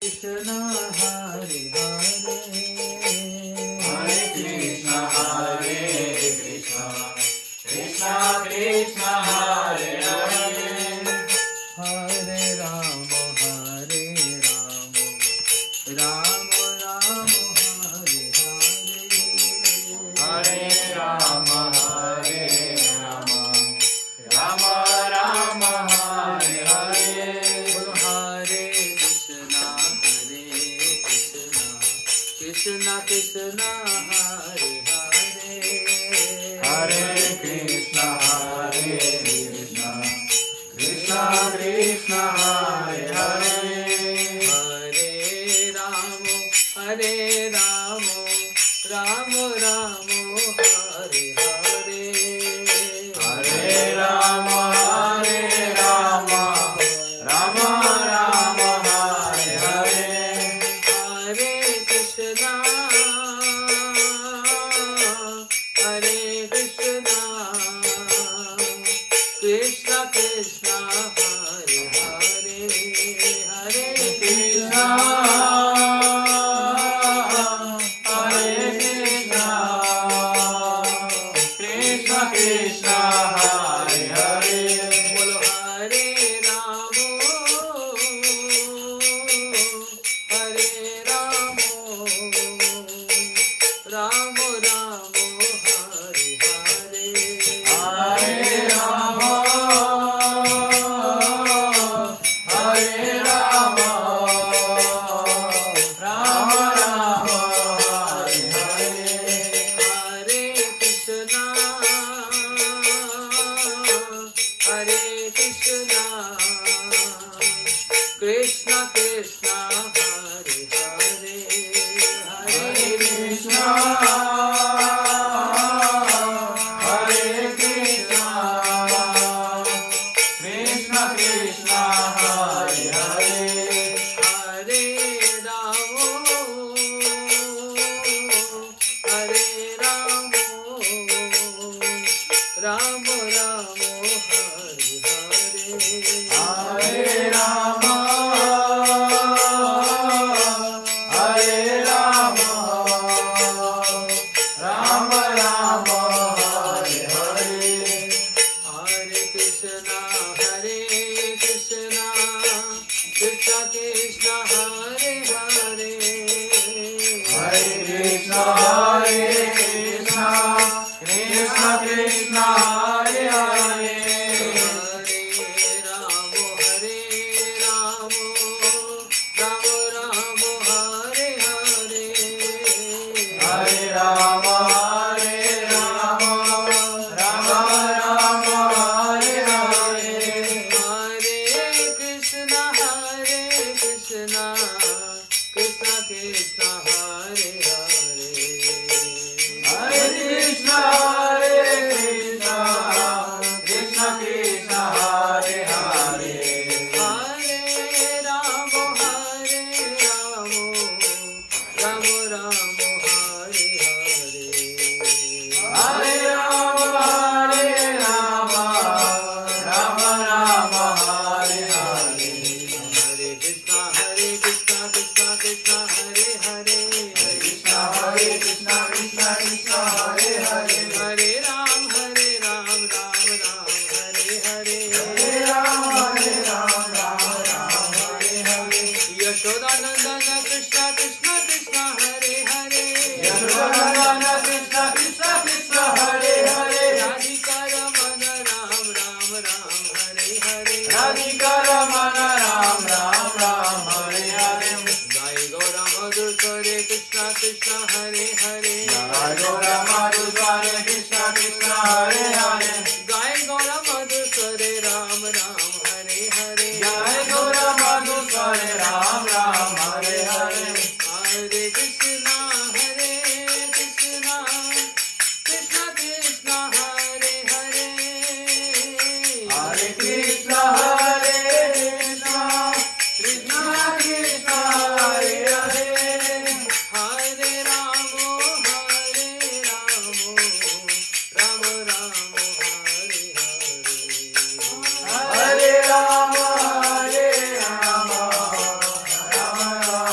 Krishna Hare Hare Hare Krishna Hare Krishna Krishna Krishna Hare Hare Hare Rama Hare Rama Rama Rama Hare Hare Hare Rama Hare Rama Rama Rama Hare Hare Hare Krishna Krishna Krishna Hare Hare Hare Krishna Hare Krishna Krishna Krishna Hare Hare Hare Rama Hare Rama Rama Rama Hare Hare Hare Rama Hare Rama Rama Rama Hare Hare Hare Krishna Krishna Krishna Hare Hare Hare Krishna Hare Krishna Krishna Krishna Hare Hare Bolo Hare Ramo Hare Ramo Ramo Ramo Hare Hare Hare Rama Hare Rama Rama Rama Hare Hare Hare Krishna Krishna Krishna Hare Hare Hare Krishna Hare Krishna Krishna Krishna Hare Hare Hare Ramo Hare Ramo Ramo Ramo Hare Hare Hare Rama Hare Rama Rama Rama Hare Hare Hare Krishna Krishna Krishna Hare Hare Hare Krishna Hare Krishna Krishna Krishna Hare Hare Hare Ramo Hare Ramo Ramo Ramo Hare Hare Hare Rama Hare Rama Rama Rama Hare Hare Hare Krishna Krishna Krishna Hare Hare Hare Krishna Hare Krishna Krishna Krishna Hare Hare Hare Ramo Hare Ramo Ramo Ramo Hare Hare Hare Rama Hare Rama Rama Rama Hare Hare Hare Krishna Krishna Krishna Hare Hare Krishna Hare Krishna Krishna Krishna Hare Hare Hare Ram Ram Ram Hare Hare Hare Rama Hare Rama Rama Rama Hare Hare Yashodanandana Krishna Krishna Krishna Hare Hare Yashodanandana Krishna Krishna Krishna Hare Hare Radhika Ramana Ram Ram Ram Hare Hare Radhika Ramana Ram Ram Ram Hare Hare Jai Gaura Madhur Hare Krishna Krishna Hare Hare Jai Gaura Madhusware Krishna Krishna Hare Hare Jai Gaura Madhur Hare Ram Ram Hare Hare Jai Gaura Madhusware Ram Ram Hare Hare Hare Krishna Krishna Krishna Hare Hare Hare Krishna Hare Krishna Krishna Krishna Hare Hare Hare Ramo Hare Ramo Ramo Ramo Hare Hare Hare Rama Hare Rama Rama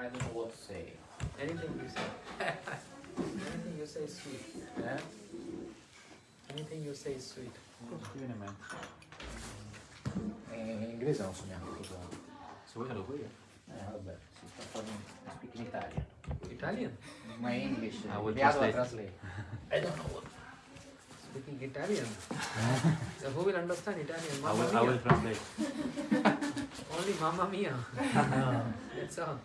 I don't know what to say. Anything you say. Anything you say is sweet. Eh? Anything you say is sweet. Cosa ti viene in mente? In inglese non so neanche cosa. Se vuoi te lo puoi dire. Vabbè, si sta parlando. Speak in Italian. Italian? My English. I will Vediamo la translate. I don't know what. Speaking Italian. So who will understand Italian? I Mamma will, mia. I will translate. Only Mamma Mia. That's all.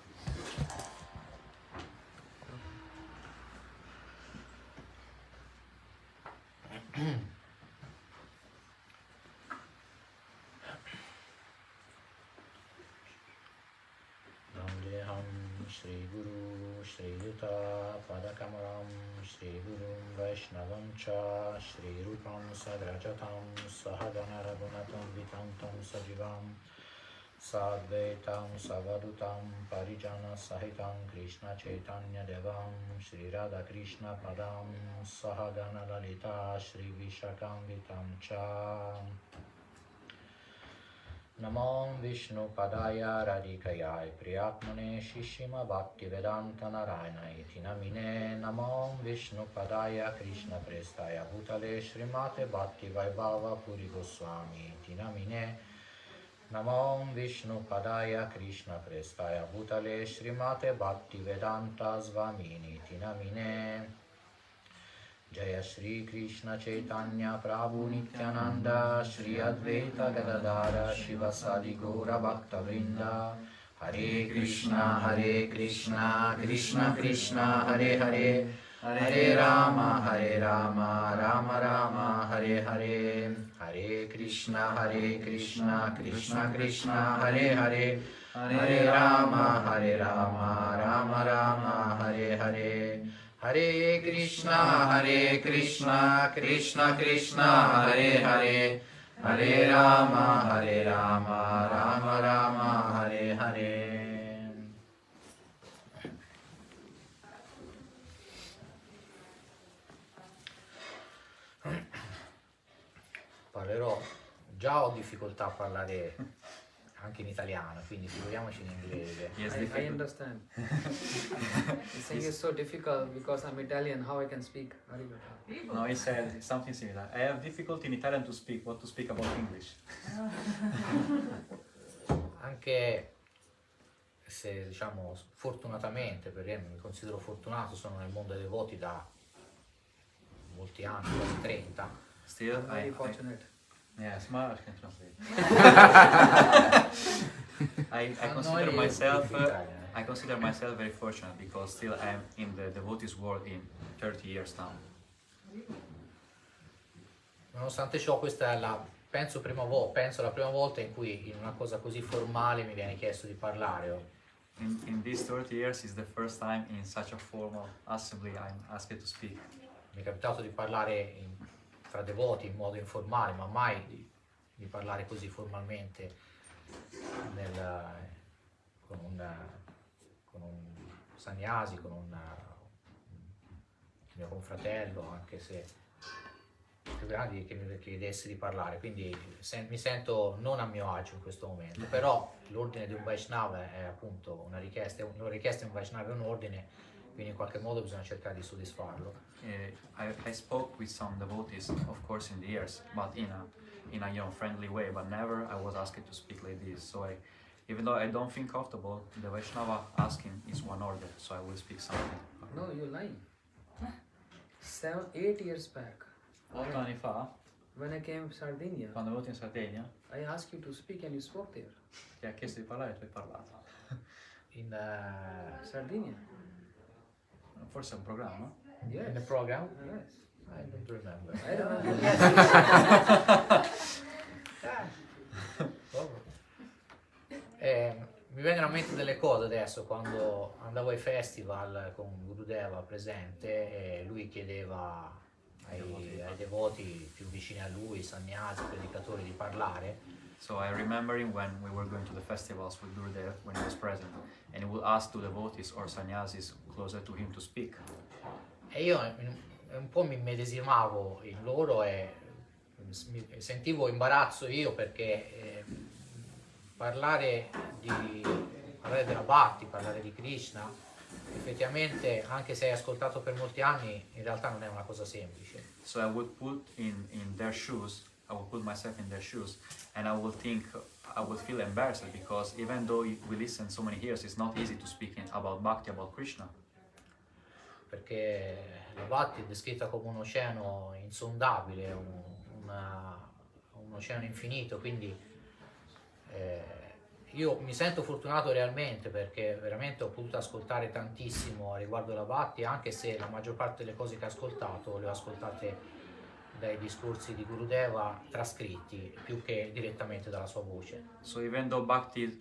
Vandeham Shri Guru Shri Yuta Padakamalam Shri Gurum Vaishnavam Cha Shri Rupam Sagrajatam Sahagana Raghunatam Vitantam Sajivam Sadvaitam Savadutam Parijana Sahitam Krishna Chaitanya Devam Shri Radha Krishna Padam Sahagana Lalita Shri Vishakam Vitam Cha Namam Vishnu Padaya Radhikaya Priyatmane Shishima Bhakti Vedanta Narayana Iti Namine Namam Vishnu Padaya Krishna Prestaya Bhutale Srimate Bhakti Vaibhava Puri Goswami Iti Namine Namam Vishnu Padaya Krishna Prestaya Bhutale Srimate Bhakti Vedanta Svamini Iti Namine Jaya Shri Krishna Chaitanya Prabhu Nityananda Shri Advaita Gadadara Shivasadi Gaura Bhakta Vrinda Hare Krishna Krishna Krishna Hare Hare Hare Rama Rama Rama Hare Hare Hare Krishna Krishna Krishna Hare Hare Hare Rama Rama Rama Hare Hare Hare Krishna Krishna Krishna Hare Hare Hare Rama Rama Rama Hare Hare. Parlerò, già ho difficoltà a parlare anche in italiano, quindi figuriamoci in inglese. Yes, I understand. This thing is so difficult because I'm Italian. How I can speak? Arigato. No, he said something similar. I have difficulty in Italian to speak, what to speak about English. Anche se diciamo fortunatamente, perché mi considero fortunato, sono nel mondo dei devoti da molti anni, quasi 30. Still, I'm very fortunate. Yes, Maharaj can translate. I consider myself very fortunate because still I am in the devotees world in 30 years now. Nonostante ciò, questa è penso la prima volta in cui in una cosa così formale mi viene chiesto di parlare. In these 30 years is the first time in such a formal assembly I'm asked to speak. Mi è capitato di parlare tra devoti in modo informale, ma mai di parlare così formalmente con un sannyasi, con un mio confratello, anche se più grandi che mi chiedesse di parlare, quindi mi sento non a mio agio in questo momento, però l'ordine di un Vaishnava è appunto una richiesta di un Vaishnava è un ordine, quindi in qualche modo bisogna cercare di soddisfarlo. I spoke with some devotees, of course, in the years, but in a friendly way. But never I was asked to speak like this. So even though I don't feel comfortable, the Vaishnava asking is one order, so I will speak something. No, you're lying. 8 years back, 8 anni fa, when I came to Sardinia, quando ero in Sardegna, I asked you to speak and you spoke there. ti ha chiesto di parlare e tu hai parlato. In Sardinia? Forse è un programma? Yes. the program? Yes. I don't remember. I remember. Mi vengono a mente delle cose adesso, quando andavo ai festival con Gurudeva presente e lui chiedeva ai devoti più vicini a lui, sannyasi, predicatori, di parlare. So I remember him when we were going to the festivals with Gurudev when he was present, and he would ask to devotees or sannyasis closer to him to speak. E io un po' mi immedesimavo in loro e sentivo imbarazzo io perché parlare parlare della Bhakti, parlare di Krishna, effettivamente anche se hai ascoltato per molti anni, in realtà non è una cosa semplice. So I would put in their shoes, I would put myself in their shoes, and I would think, I would feel embarrassed because even though we listen so many years, it's not easy to speak about Bhakti, about Krishna. Perché la Bhakti è descritta come un oceano insondabile, un oceano infinito, quindi io mi sento fortunato realmente perché veramente ho potuto ascoltare tantissimo riguardo la Bhakti, anche se la maggior parte delle cose che ho ascoltato le ho ascoltate dai discorsi di Gurudeva trascritti più che direttamente dalla sua voce. So even though Bhakti is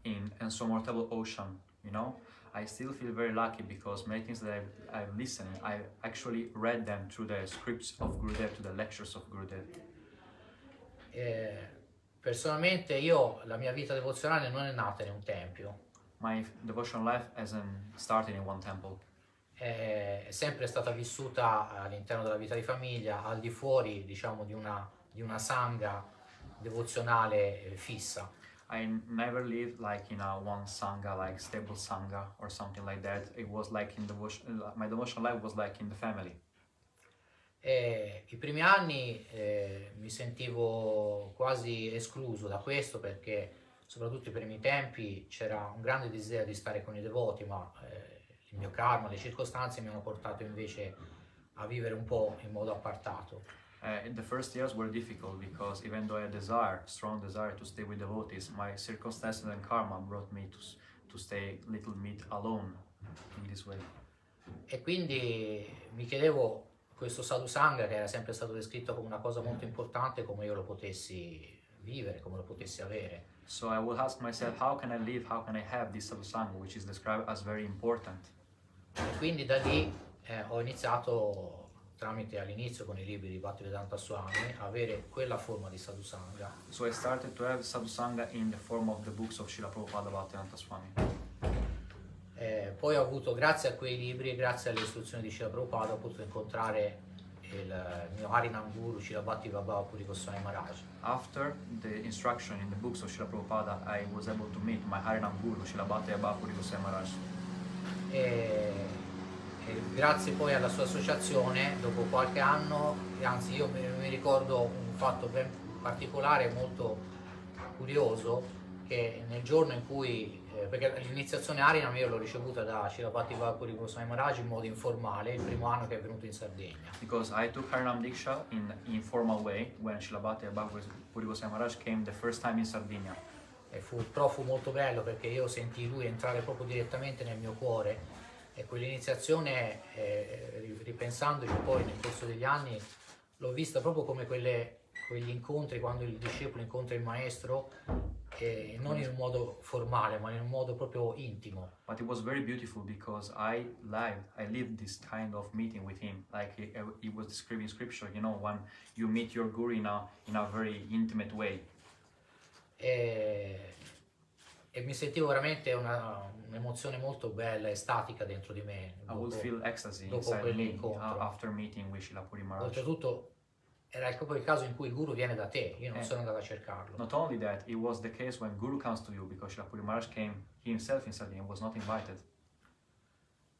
in insurmountable ocean, you know, I still feel very lucky because many things that I've listened, I've actually read them through the scripts of Gurudev, to the lectures of Gurudev. Personalmente io, la mia vita devozionale non è nata in un tempio, My devotional life hasn't started in one temple. è sempre stata vissuta all'interno della vita di famiglia, al di fuori, diciamo, di una sangha devozionale fissa. I never lived like in a one sangha, like stable sangha or something like that. It was like in devotion. My devotional life was like in the family. I primi anni mi sentivo quasi escluso da questo perché soprattutto ai primi tempi c'era un grande desiderio di stare con i devoti, ma il mio karma, le circostanze mi hanno portato invece a vivere un po' in modo appartato. The first years were difficult because even though I had desire, strong desire to stay with devotees, my circumstances and karma brought me to stay little bit alone in this way. E quindi mi chiedevo questo sadhusanga che era sempre stato descritto come una cosa molto importante, come io lo potessi vivere, come lo potessi avere. So I would ask myself, how can I live, how can I have this sadhusanga, which is described as very important. E quindi da lì ho iniziato, tramite all'inizio con i libri di Bhaktivedanta Swami, a avere quella forma di sadhusanga. So I started to have sadhusanga in the form of the books of Srila Prabhupada Bhaktivedanta Swami. Poi ho avuto, grazie a quei libri e grazie alle istruzioni di Srila Prabhupada, ho potuto incontrare il mio Harinam Guru, Srila Bhakti Vibhava Puri Goswami Maharaj. After the instruction in the books of Srila Prabhupada, I was able to meet my Harinam Guru, Srila Bhakti Vibhava Puri Goswami Maharaj. E grazie poi alla sua associazione, dopo qualche anno, anzi io mi ricordo un fatto ben particolare, molto curioso, che nel giorno in cui, perché l'iniziazione Harinam io l'ho ricevuta da Srila Bhakti Vibhava Puri Goswami Maharaj in modo informale, il primo anno che è venuto in Sardegna. Because I took Harinam Diksha in informal way when Srila Bhakti Vibhava Puri Goswami Maharaj came the first time in Sardinia. E fu molto bello perché io sentii lui entrare proprio direttamente nel mio cuore. E quell'iniziazione, ripensandoci poi nel corso degli anni, l'ho vista proprio come quegli incontri quando il discepolo incontra il maestro, non in un modo formale ma in un modo proprio intimo. But it was very beautiful because I lived this kind of meeting with him. Like he was describing scripture, you know, when you meet your guru in a very intimate way. E mi sentivo veramente un'emozione molto bella, estatica dentro di me. I would feel ecstasy dopo inside me quell'incontro. after meeting with Srila Puri Maharaj. Oltretutto era proprio il caso in cui il guru viene da te, io non sono andato a cercarlo. Not only that, it was the case when Guru comes to you because Srila Puri Maharaj came himself in Sardinia, was not invited.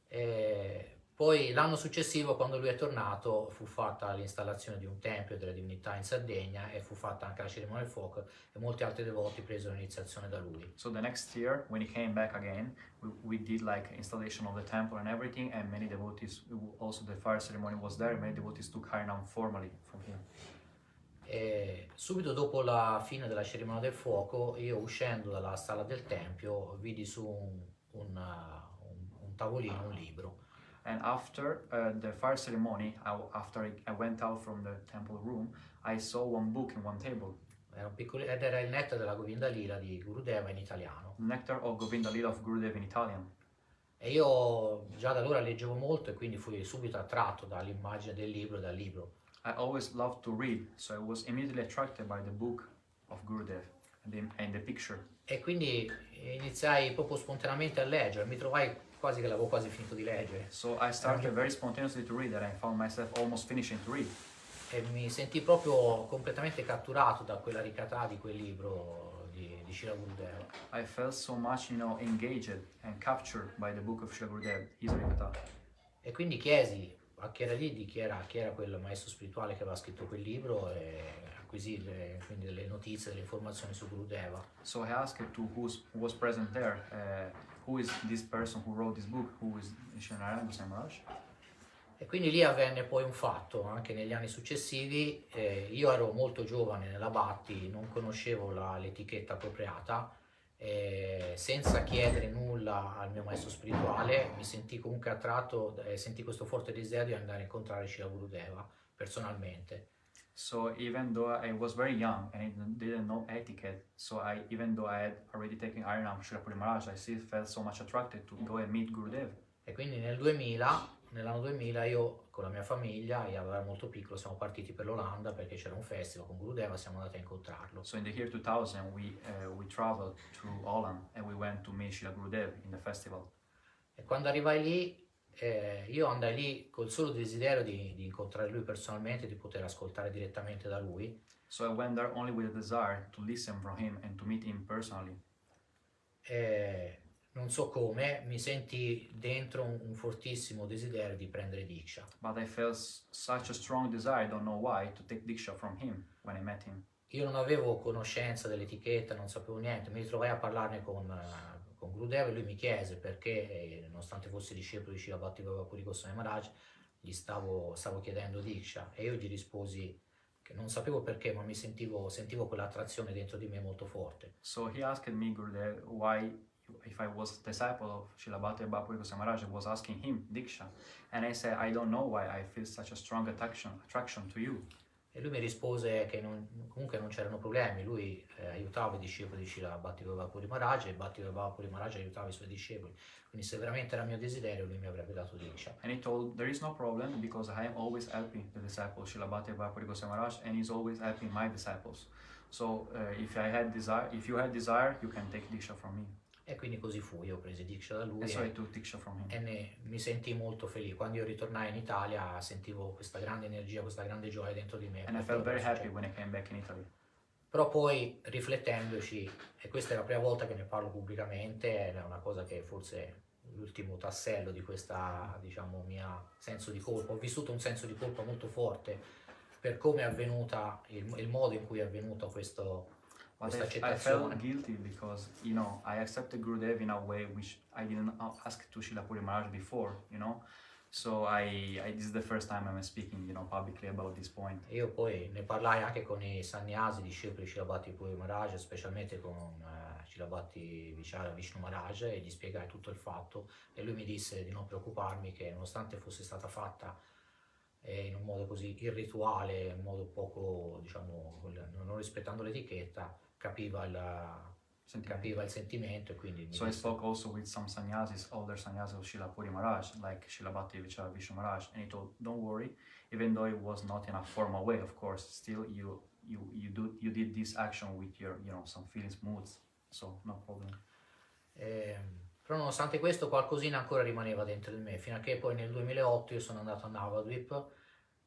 E poi l'anno successivo, quando lui è tornato, fu fatta l'installazione di un tempio delle divinità in Sardegna e fu fatta anche la cerimonia del fuoco e molti altri devoti presero l'iniziazione da lui. So the next year, when he came back again, we did like installation of the temple and everything, and many devotees, also the fire ceremony was there, many devotees took Harinam formally from him. E subito dopo la fine della cerimonia del fuoco, io uscendo dalla sala del tempio vidi su un tavolino un libro. And after the fire ceremony, after I went out from the temple room, I saw one book in one table. Era ed era il Nectar della Govinda Lila di Gurudeva in italiano. Nectar of Govinda Lila of Gurudev in Italian. E io già da allora leggevo molto e quindi fui subito attratto dall'immagine del libro e dal libro. I always loved to read, so I was immediately attracted by the book of Gurudev and the picture. E quindi iniziai proprio spontaneamente a leggere, mi trovai quasi che l'avevo quasi finito di leggere. So I started very spontaneously to read that I found myself almost finishing to read. E mi sentii proprio completamente catturato da quella ricatà di quel libro di Srila Gurudeva. I felt so much, engaged and captured by the book of Srila Gurudev, his Harikatha. E quindi chiesi a chi era lì di chi era quel maestro spirituale che aveva scritto quel libro e acquisì quindi delle notizie, delle informazioni su Gurudeva. So I asked to who was present there, who is this person who wrote this book, who is Sri Narayana Goswami Maharaj. E quindi lì avvenne poi un fatto, anche negli anni successivi, io ero molto giovane nella Bhakti, non conoscevo l'etichetta appropriata, senza chiedere nulla al mio maestro spirituale, mi sentii comunque attratto, sentì questo forte desiderio di andare a incontrare Srila Gurudeva personalmente. So even though I was very young and I didn't know etiquette, even though I had already taken Harinam Srila Puri Maharaj, I still felt so much attracted to go and meet Gurudev. E quindi nell'anno 2000 io con la mia famiglia, io ero molto piccolo, siamo partiti per l'Olanda perché c'era un festival con Gurudeva, siamo andati a incontrarlo. So in the year 2000 we traveled through Holland and we went to meet Srila Gurudev in the festival. E quando arrivai lì, io andai lì col solo desiderio di incontrare lui personalmente, di poter ascoltare direttamente da lui. So I went there only with the desire to listen from him and to meet him personally. Non so come, mi senti dentro un fortissimo desiderio di prendere Diksha. But I felt such a strong desire, I don't know why, to take Diksha from him when I met him. Io non avevo conoscenza dell'etichetta, non sapevo niente, mi ritrovai a parlarne con Gurudeva e lui mi chiese perché, nonostante fossi discepolo di Srila Bhaktivinoda Puri Goswami Maharaj, gli stavo chiedendo Diksha e io gli risposi che non sapevo perché, ma sentivo quell'attrazione dentro di me molto forte. So he asked me, Gurudev, why, if I was a disciple of Srila Bhaktivinoda Puri Goswami Maharaj, I was asking him Diksha. And I said, I don't know why I feel such a strong attraction to you. E lui mi rispose che comunque non c'erano problemi, lui aiutava i discepoli di Srila Bhaktivinoda Puri Maharaj e Bhaktivinoda Puri Maharaj aiutava i suoi discepoli. Quindi se veramente era mio desiderio, lui mi avrebbe dato Diksha. And he told, there is no problem because I am always helping the disciples, Srila Bhaktivinoda Puri Goswami Maharaj, and he's always helping my disciples. So if you had desire, you can take Diksha from me. E quindi così fu, io ho preso Diksha da lui And so I took Diksha from him. e mi sentii molto felice. Quando io ritornai in Italia sentivo questa grande energia, questa grande gioia dentro di me. And I felt very happy when I came back in Italy. Però poi riflettendoci, e questa è la prima volta che ne parlo pubblicamente, è una cosa che forse è l'ultimo tassello di questa, diciamo, mia senso di colpa. Ho vissuto un senso di colpa molto forte per come è avvenuta, il modo in cui è avvenuta questa But I accettazione. felt guilty because, I accepted Gurudev in a way which I didn't ask to Srila Puri Maharaj before, So this is the first time I'm speaking, publicly about this point. Io poi ne parlai anche con i sannyasi, discepoli di Srila Bhakti Puri Maharaj, specialmente con Srila Bhakti Vichara Vishnu Maharaj, e gli spiegai tutto il fatto e lui mi disse di non preoccuparmi, che nonostante fosse stata fatta in un modo così irrituale, in modo poco, diciamo, non rispettando l'etichetta, capiva il sentimento e quindi mi So I disse, spoke also with some sannyasis, older sannyasis of Srila Puri Maharaj, like Srila Bhakti Vichara Vishnu Maharaj, and he told, don't worry, even though it was not in a formal way, of course, still you did this action with your, some feelings, moods, so no problem. Però nonostante questo qualcosina ancora rimaneva dentro di me, fino a che poi nel 2008 io sono andato a Navadvip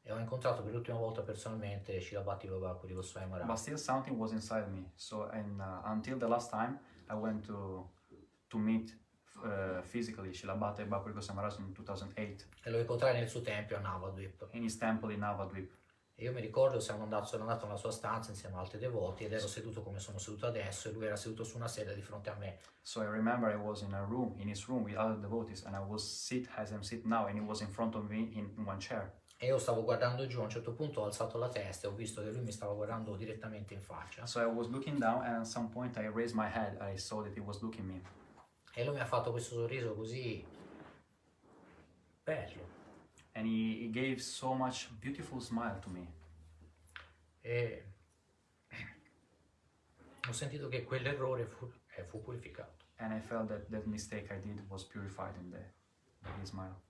e ho incontrato per l'ultima volta personalmente Srila Bhaktivinoda Puri Goswami Maharaj. But still something was inside me. So until the last time I went to meet physically Srila Bhaktivinoda Puri Goswami Maharaj in 2008 E lo incontrai nel suo tempio a Navadvip. in his temple in Navadvip. E io mi ricordo, sono andato nella sua stanza insieme a altri devoti ed ero seduto come sono seduto adesso e lui era seduto su una sedia di fronte a me. So I remember I was in his room with other devotees, and I was as I'm sitting now, and he was in front of me in one chair. E io stavo guardando giù, a un certo punto ho alzato la testa e ho visto che lui mi stava guardando direttamente in faccia. So I was looking down, and at some point I raised my head. I saw that he was looking me. E lui mi ha fatto questo sorriso così bello. And he gave so much beautiful smile to me. E ho sentito che quell'errore fu purificato. And I felt that mistake I did was purified in his smile.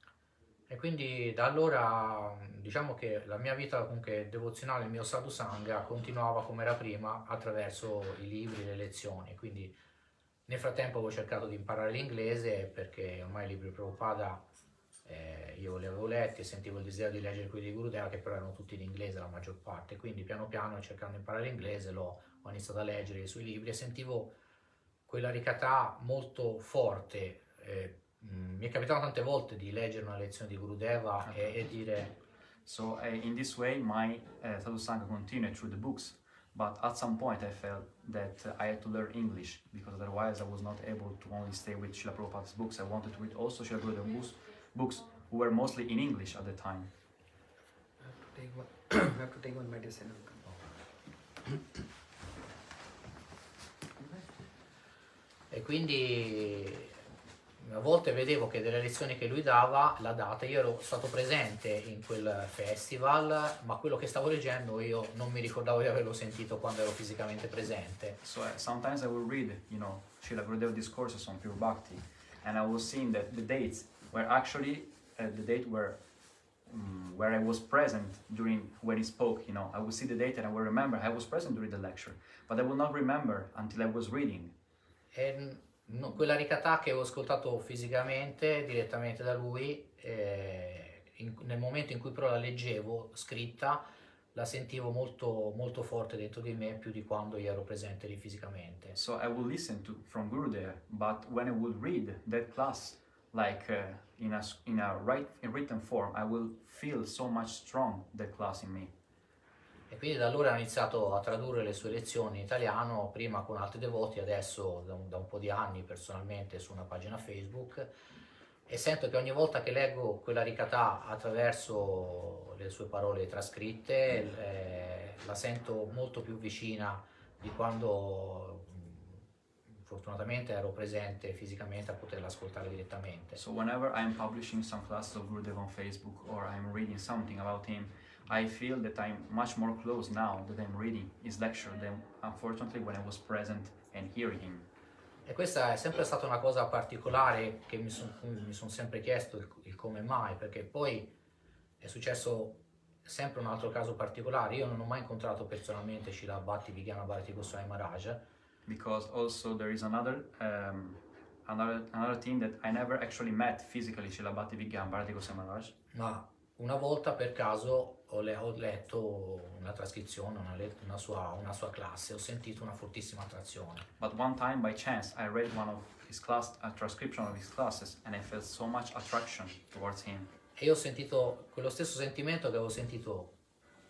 E quindi da allora diciamo che la mia vita comunque devozionale, il mio sadhu sangha continuava come era prima attraverso i libri, le lezioni. Quindi nel frattempo avevo cercato di imparare l'inglese perché ormai i libri di Prabhupada io li avevo letti e sentivo il desiderio di leggere quelli di Gurudeva, che però erano tutti in inglese la maggior parte. Quindi piano piano, cercando di imparare l'inglese, ho iniziato a leggere i suoi libri e sentivo quella ricatà molto forte. Mi è capitato tante volte di leggere una lezione di Gurudeva e dire So in this way, my sadhusanga continued through the books. But at some point, I felt that I had to learn English because otherwise, I was not able to only stay with Srila Prabhupada's books. I wanted to read also Srila Gurudeva's books, who were mostly in English at the time. I have to take one. I have to take one medicine. e quindi a volte vedevo che delle lezioni che lui dava, la data, io ero stato presente in quel festival, ma quello che stavo leggendo io non mi ricordavo di averlo sentito quando ero fisicamente presente. So sometimes I will read, Srila Gurudeva discourses on pure bhakti, and I was seeing that the dates were actually the date where I was present during when he spoke. I would see the date and I will remember I was present during the lecture, but I will not remember until I was reading. E quella ricatà che ho ascoltato fisicamente, direttamente da lui, nel momento in cui però la leggevo scritta, la sentivo molto, molto forte dentro di me, più di quando io ero presente lì fisicamente. So I would listen from Gurudev, but when I would read that class, like in written form, I will feel so much strong that class in me. E quindi da allora ho iniziato a tradurre le sue lezioni in italiano, prima con altri devoti, adesso da un po' di anni personalmente su una pagina Facebook, e sento che ogni volta che leggo quella ricatà attraverso le sue parole trascritte, la sento molto più vicina di quando fortunatamente ero presente fisicamente a poterla ascoltare direttamente. So whenever I'm publishing some classes of Gurudev on Facebook or I'm reading something about him, I feel that I'm much more close now that I'm reading his lecture than unfortunately when I was present and hearing him. E questa è sempre stata una cosa particolare che mi sono sempre chiesto il come mai, perché poi è successo sempre un altro caso particolare. Io non ho mai incontrato personalmente Srila Bhaktivedanta Bharati Goswami Maharaj. Because also there is another thing that I never actually met physically Srila Bhaktivedanta Bharati Goswami Maharaj. Ma una volta per caso ho letto una trascrizione, una sua classe, ho sentito una fortissima attrazione. But one time by chance I read one of his a transcription of his classes, and I felt so much attraction towards him. E io ho sentito quello stesso sentimento che avevo sentito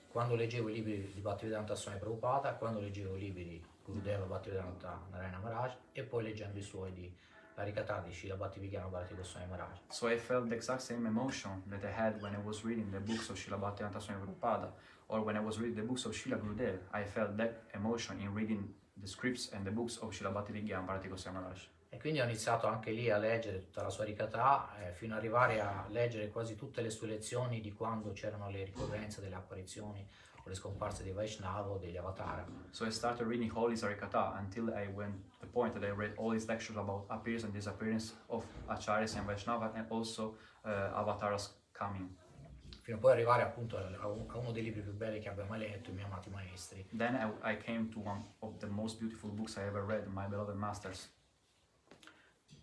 quando leggevo i libri di Bhaktivedanta Swami Prabhupada, quando leggevo i libri di Gurudeva Bhaktivedanta Narayana Maharaj e poi leggendo i suoi di Harikatha di Srila Bhaktivedanta Bharati Goswami Maharaj. So I felt the exact same emotion that I had when I was reading the books of Srila Bhaktivedanta Swami Prabhupada, or when I was reading the books of Srila Gurudev. I felt that emotion in reading the scripts and the books of Srila Bhaktivedanta Bharati Goswami Maharaj. E quindi ho iniziato anche lì a leggere tutta la sua Harikatha, fino ad arrivare a leggere quasi tutte le sue lezioni di quando c'erano le ricorrenze delle apparizioni o le scomparse dei Vaishnava o degli Avatara. So I started reading all his Harikatha until I went to the point that I read all his lectures about appearance and disappearance of Acharyas and Vaishnava, and also Avataras coming. Fino a poi arrivare appunto a uno dei libri più belli che abbia mai letto, I miei amati maestri. Then I came to one of the most beautiful books I ever read, My Beloved Masters.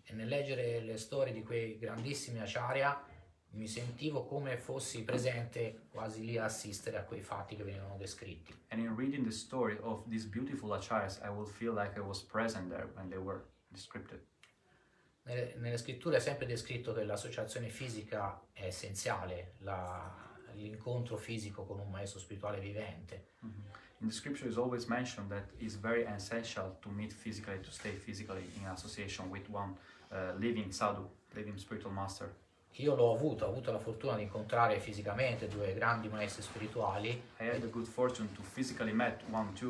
E nel leggere le storie di quei grandissimi acharya mi sentivo come fossi presente quasi lì a assistere a quei fatti che venivano descritti. And in reading the story of these beautiful acharyas, I will feel like I was present there when they were described. Nelle scritture è sempre descritto che l'associazione fisica è essenziale, l'incontro fisico con un maestro spirituale vivente. Mm-hmm. In the scripture is always mentioned that it's very essential to meet physically, to stay physically in association with one living sadhu, living spiritual master. Io ho avuto la fortuna di incontrare fisicamente due grandi maestri spirituali. I had the good fortune to physically meet two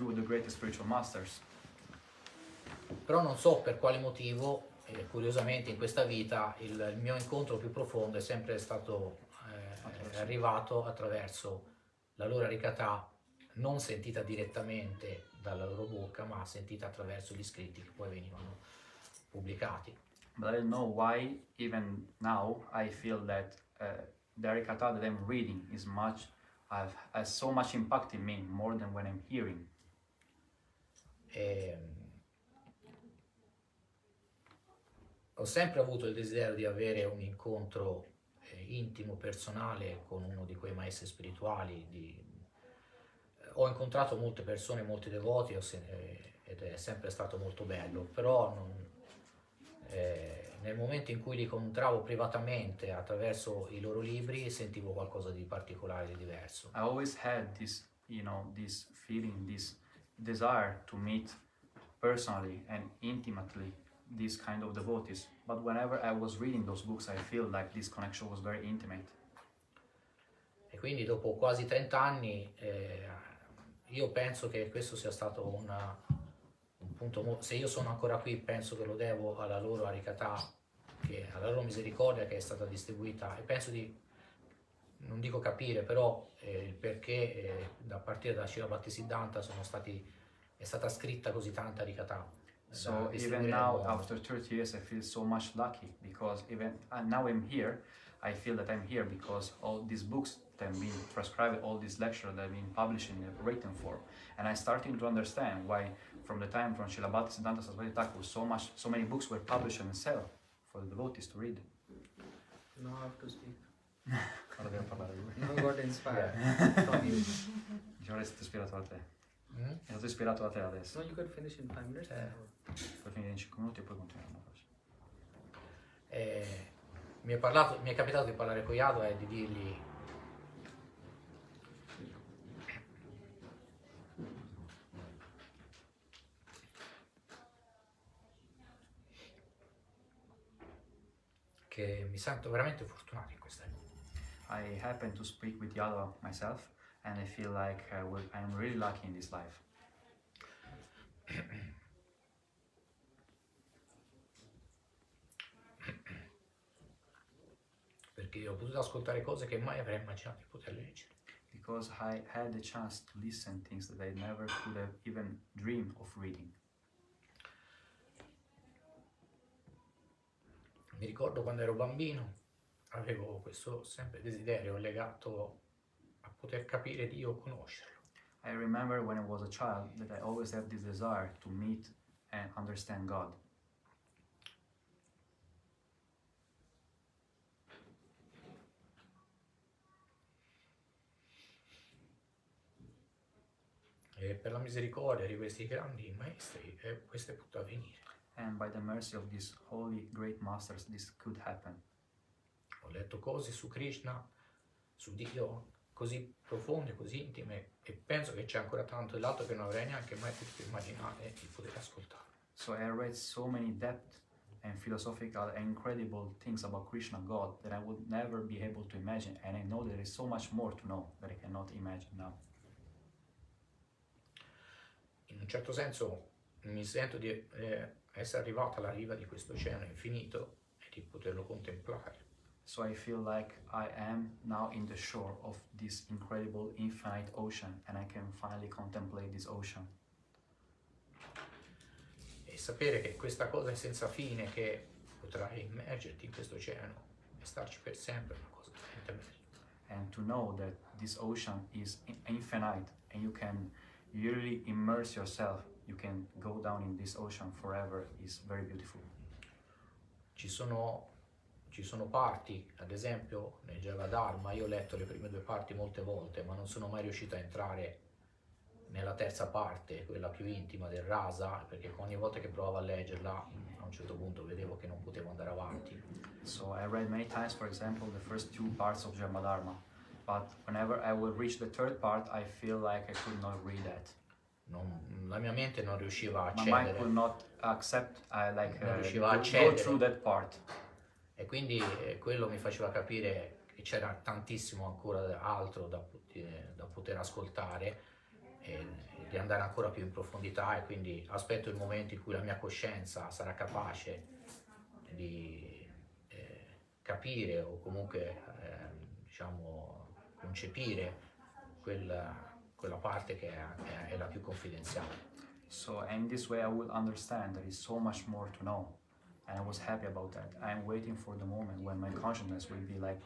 of the greatest spiritual masters. Però non so per quale motivo, curiosamente in questa vita, il mio incontro più profondo è sempre stato arrivato attraverso la loro Harikatha, non sentita direttamente dalla loro bocca, ma sentita attraverso gli scritti che poi venivano pubblicati. But I don't know why, even now, I feel that the Harikatha that I'm reading has so much impact in me, more than when I'm hearing. Ho sempre avuto il desiderio di avere un incontro intimo, personale con uno di quei maestri spirituali. Ho incontrato molte persone, molti devoti, ed è sempre stato molto bello, però nel momento in cui li incontravo privatamente attraverso i loro libri sentivo qualcosa di particolare, di diverso. I always had this, this feeling, this desire to meet personally and intimately these kind of devotees. But whenever I was reading those books, I feel like this connection was very intimate. E quindi dopo quasi 30 anni io penso che questo sia stato un punto, se io sono ancora qui penso che lo devo alla loro Harikatha, alla loro misericordia che è stata distribuita, e penso di, non dico capire, però il perché da partire da Srila Bhaktisiddhanta è stata scritta così tanta Harikatha. So even now, after 30 years, I feel so much lucky because even now I'm here. I feel that I'm here because all these books that have been transcribed, all these lectures that have been published in a written form, and I'm starting to understand why, from the time from Srila Bhaktisiddhanta Saraswati Thakur, so many books were published and sell for the devotees to read. Now I have to speak. Ora devo parlare lui. Now I got inspired from you. Ora è stato ispirato da te. Mm? È stato ispirato da te adesso. So you could finish in 5 minutes. Puoi finire in 5 minuti e poi continuiamo la frase. Mi è capitato di parlare con Yado e di dirgli che mi sento veramente fortunato in questa vita. I happened to speak with Yadava myself, and I feel like I'm really lucky in this life. Perché ho potuto ascoltare cose che mai avrei immaginato di poter leggere. Because I had the chance to listen things that I never could have even dreamed of reading. Mi ricordo quando ero bambino, avevo questo sempre desiderio legato a poter capire Dio, conoscerlo. I remember when I was a child that I always had this desire to meet and understand God. E per la misericordia di questi grandi maestri questo è potuto avvenire. And by the mercy of these holy great masters, this could happen. Ho letto cose su Krishna, su Dio, così profonde, così intime, e penso che c'è ancora tanto dell'altro che non avrei neanche mai potuto immaginare di poter ascoltare. So I read so many depth and philosophical and incredible things about Krishna God that I would never be able to imagine, and I know there is so much more to know that I cannot imagine now. In un certo senso mi sento di essere arrivato alla riva di questo oceano infinito e di poterlo contemplare. So I feel like I am now in the shore of this incredible infinite ocean, and I can finally contemplate this ocean. E sapere che questa cosa è senza fine, che potrai immergerti in questo oceano e starci per sempre, è una cosa veramente bella. And to know that this ocean is infinite and you can really immerse yourself, you can go down in this ocean forever, is very beautiful. Ci sono parti, ad esempio nel Javadharma, io ho letto le prime 2 parti molte volte, ma non sono mai riuscito a entrare nella terza parte, quella più intima del Rasa, perché ogni volta che provavo a leggerla, a un certo punto vedevo che non potevo andare avanti. So I read many times, for example, the first 2 parts of Jamadharma, but whenever I would reach the 3rd part, I feel like I could not read that. La mia mente non riusciva a My mind accedere. could not accept, Non riusciva a go accedere. through that part. E quindi quello mi faceva capire che c'era tantissimo ancora altro da poter ascoltare e di andare ancora più in profondità, e quindi aspetto il momento in cui la mia coscienza sarà capace di capire o comunque diciamo concepire quella parte che è la più confidenziale. So in this way I will understand there is so much more to know, and I was happy about that. I'm waiting for the moment when my consciousness will be like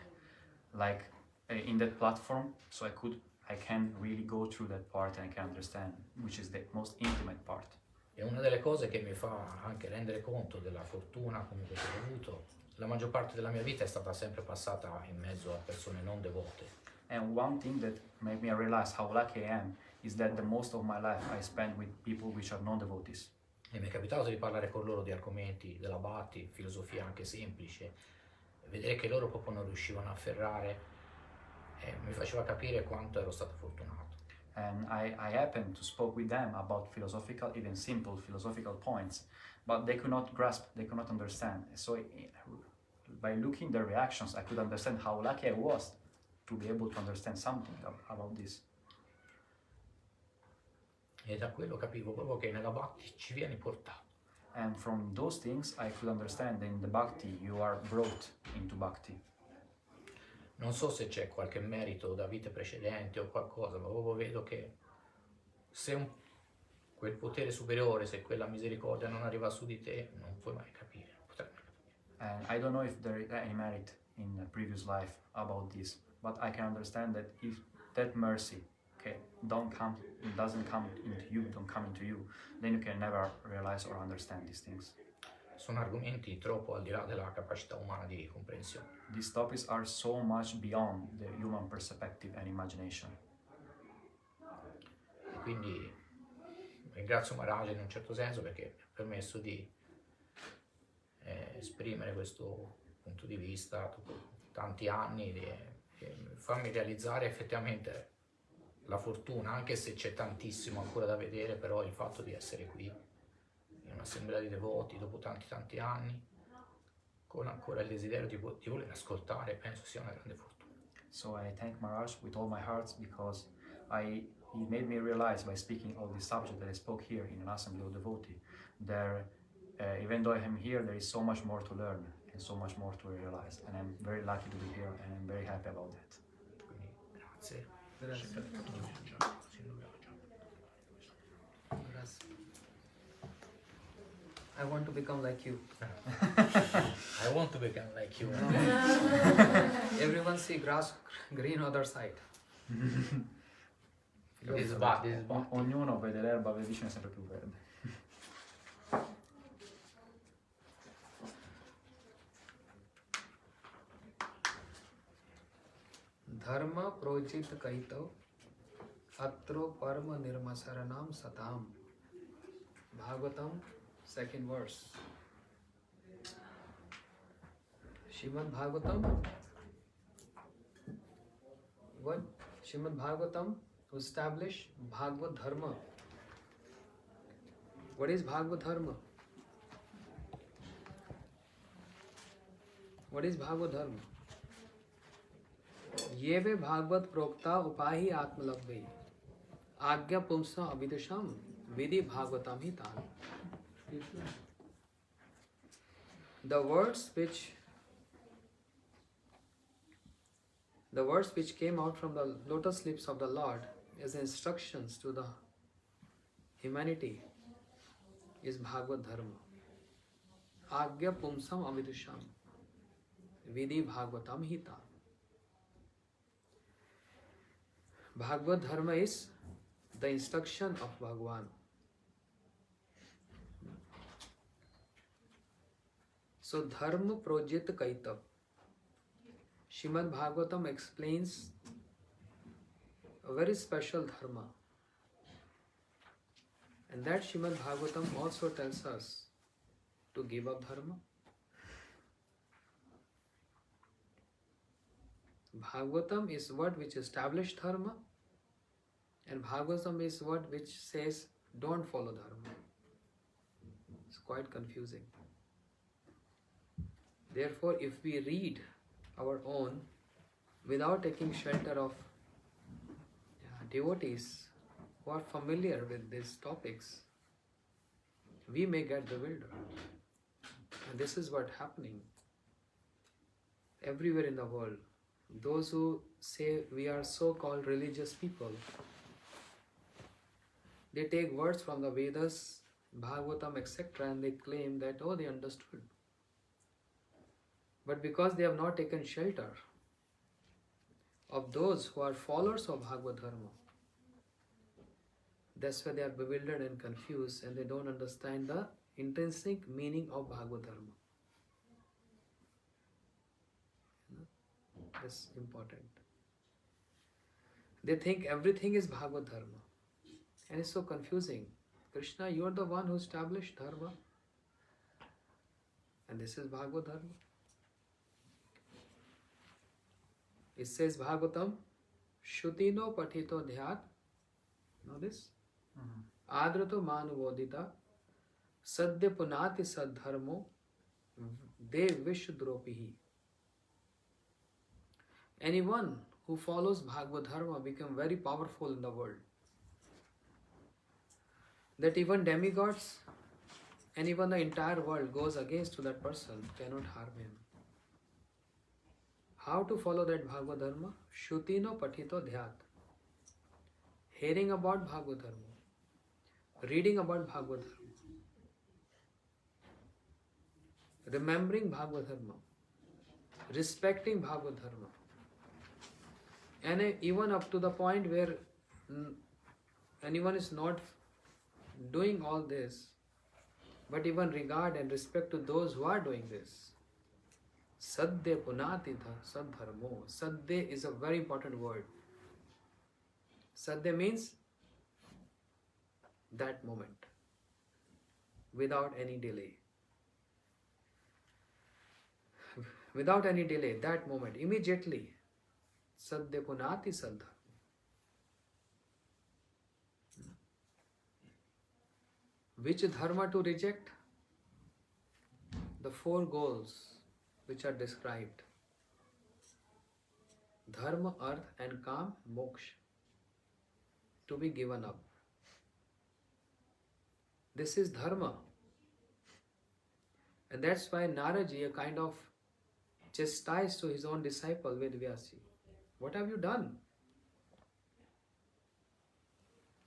in that platform, so I can really go through that part and I can understand, which is the most intimate part. E una delle cose che mi fa anche rendere conto della fortuna comunque che ho avuto, la maggior parte della mia vita è stata sempre passata in mezzo a persone non devote. And one thing that made me realize how lucky I am is that the most of my life I spend with people which are non-devotees. E mi è capitato di parlare con loro di argomenti della Bhakti, filosofia anche semplice, e vedere che loro proprio non riuscivano a afferrare, mi faceva capire quanto ero stato fortunato. And I happened to spoke with them about philosophical, even simple philosophical points, but they could not grasp, they could not understand. So by looking their reactions, I could understand how lucky I was to be able to understand something about this. E da quello capivo proprio che nella Bhakti ci viene portato. And from those things, I could understand that in the Bhakti, you are brought into Bhakti. Non so se c'è qualche merito da vite precedenti o qualcosa, ma proprio vedo che se quel potere superiore, se quella misericordia non arriva su di te, non puoi mai capire, non potrai mai capire. And I don't know if there is any merit in a previous life about this, but I can understand that if that mercy, okay, doesn't come into you, then you can never realize or understand these things. Sono argomenti troppo al di là della capacità umana di comprensione. These topics are so much beyond the human perspective and imagination. E quindi ringrazio Maharaj in un certo senso perché mi ha permesso di esprimere questo punto di vista dopo tanti anni e farmi realizzare effettivamente la fortuna, anche se c'è tantissimo ancora da vedere, però il fatto di essere qui in un'assemblea di devoti dopo tanti anni con ancora il desiderio di voler ascoltare, penso sia una grande fortuna. So I thank Maharaj with all my heart because he made me realize by speaking all this subject that I spoke here in an assembly of devotee, there, even though I am here, there is so much more to learn and so much more to realize, and I'm very lucky to be here and I'm very happy about that. Quindi grazie. Grazie. I want to become like you. I want to become like you. Everyone see grass green other side. This is Bhakti. Ognuno vede l'erba vicino sempre più verde. Dharma projit kaito atro parma nirmasaranam satam. Bhagavatam, second verse. Shrimad Bhagavatam. What? Shrimad Bhagavatam to establish Bhagavad Dharma. What is Bhagavad Dharma? What is Bhagavad Dharma? ये वे भागवत प्रोक्ता उपाहि आत्मलब्धि आज्ञा पुंसा अविदुषम विधि भागवतम ही तान. The words which came out from the lotus lips of the Lord as instructions to the humanity is Bhagavad Dharma. Agya pumsam avidusham vidhi bhagavatam hita. Bhagavad Dharma is the instruction of Bhagavan. So Dharma projit kaita. Shrimad Bhagavatam explains a very special dharma. And that Shrimad Bhagavatam also tells us to give up dharma. Bhagavatam is word which established dharma, and Bhagavatam is word which says don't follow dharma. It's quite confusing. Therefore, if we read our own without taking shelter of devotees who are familiar with these topics, we may get bewildered. And this is what's happening everywhere in the world. Those who say we are so-called religious people, they take words from the Vedas, Bhagavatam, etc., and they claim that, oh, they understood. But because they have not taken shelter of those who are followers of Bhagavad Dharma, that's why they are bewildered and confused and they don't understand the intrinsic meaning of Bhagavad Dharma. That's important. They think everything is Bhagavad Dharma. And it's so confusing. Krishna, you are the one who established dharma. And this is Bhagavad Dharma. It says Bhagavatam, Shutino Patito Dhyat. Know this? Adrato Manuvodita, Sadhya Punati Sadharmo, De Vishudropihi. Anyone who follows Bhagavad Dharma become very powerful in the world. That even demigods and even the entire world goes against to that person cannot harm him. How to follow that Bhagavad Dharma? Shutino Patito Dhyat. Hearing about Bhagavad Dharma, reading about Bhagavad Dharma, remembering Bhagavad Dharma, respecting Bhagavad Dharma, and even up to the point where anyone is not doing all this, but even regard and respect to those who are doing this. Sadhya punati sadharmo. Sadhya is a very important word. Sadhya means that moment, without any delay. Without any delay, that moment, immediately. Sadhya punati sadharmo. Which dharma to reject? The four goals which are described. Dharma, arth and kam, moksha. To be given up. This is dharma. And that's why Naraji, a kind of chastised to his own disciple Vedvyasi. What have you done?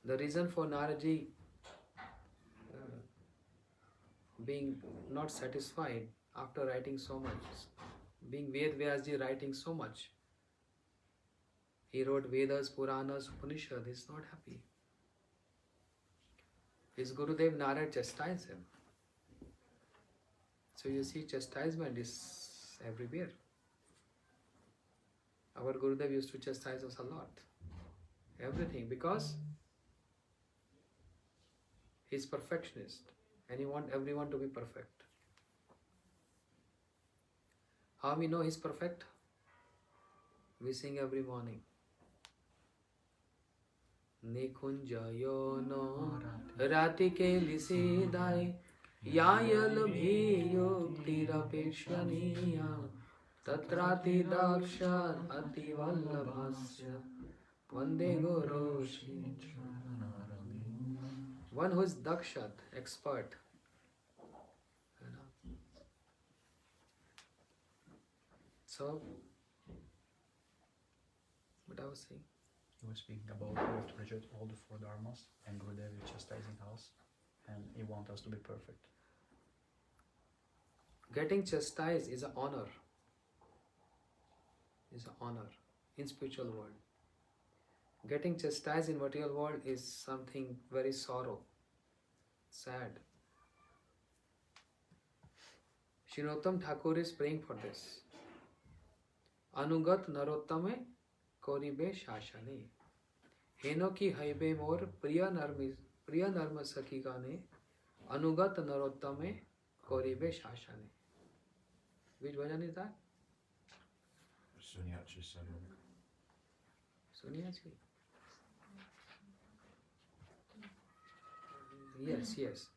The reason for Naraji being not satisfied after writing so much, being Vedvyasji writing so much, he wrote Vedas, Puranas, Upanishad, he's not happy. His Gurudev Narad chastised him. So you see, chastisement is everywhere. Our Gurudev used to chastise us a lot. Everything, because he's perfectionist and he wants everyone to be perfect. How we know he's perfect? We sing every morning. Nikunjayo no ratike lisidai yayal bhiyo tirapeshvaniya tatrati dakshat ati vallabhasya vande guru shri. One who is dakshat, expert. So, what I was saying? He was speaking about we have to reject all the four dharmas, and Gurudev is chastising us, and he wants us to be perfect. Getting chastised is an honor. Is an honor in spiritual world. Getting chastised in material world is something very sorrow, sad. Srinottam Thakur is praying for this. Anugat narottame koribe shashane. Heno ki haibe mor priya narma sakigane. Anugat narottame koribe shashane. Which bhajan is that? Sunyachi Sadhu. Sunyachi. Yes, yes.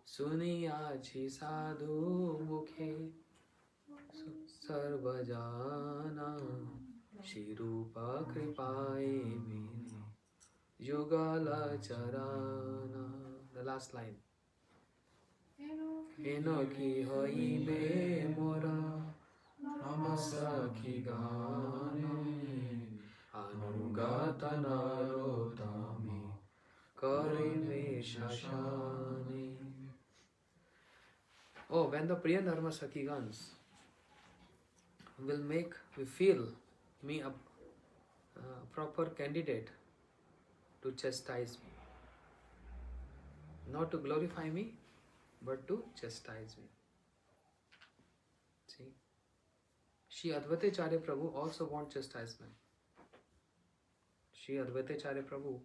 Sunyachi sadhu mukhe sarvajana shirupa kripaye mere yugala charana. The last line. Enoki hoibe mora namasaki gane anugata narotami karive shashane. Oh, when the Priya Dharma Sakigans will feel me a proper candidate to chastise me. Not to glorify me, but to chastise me. See? Shri Advaitacharya Prabhu also wants chastisement. Shri Advaitacharya Prabhu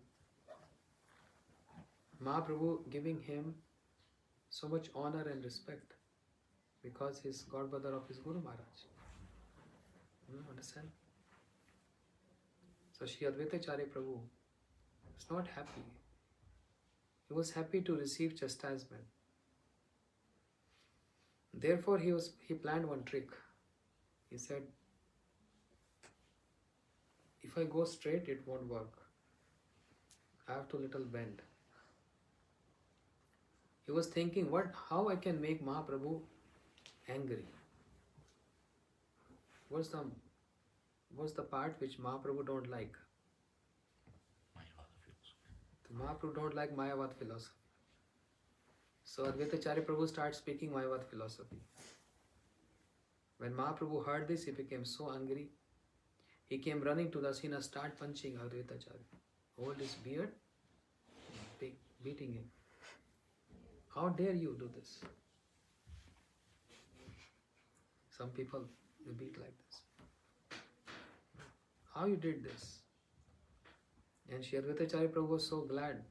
Mahaprabhu giving him so much honor and respect because he's godbrother of his Guru Maharaj. Understand? So Shri Advaitacharya Prabhu was not happy. He was happy to receive chastisement. Therefore he planned one trick. He said, if I go straight, it won't work. I have to little bend. He was thinking, how I can make Mahaprabhu angry? What's the part which Mahaprabhu don't like? Mahaprabhu don't like Mayavad philosophy. So Advaitacharya Prabhu starts speaking Mayavad philosophy. When Mahaprabhu heard this, he became so angry. He came running to Dasina, start punching Advaitacharya. Hold his beard, beating him. How dare you do this? Some people, they beat like this. How you did this? And Shri Advaitacharya Prabhu was so glad.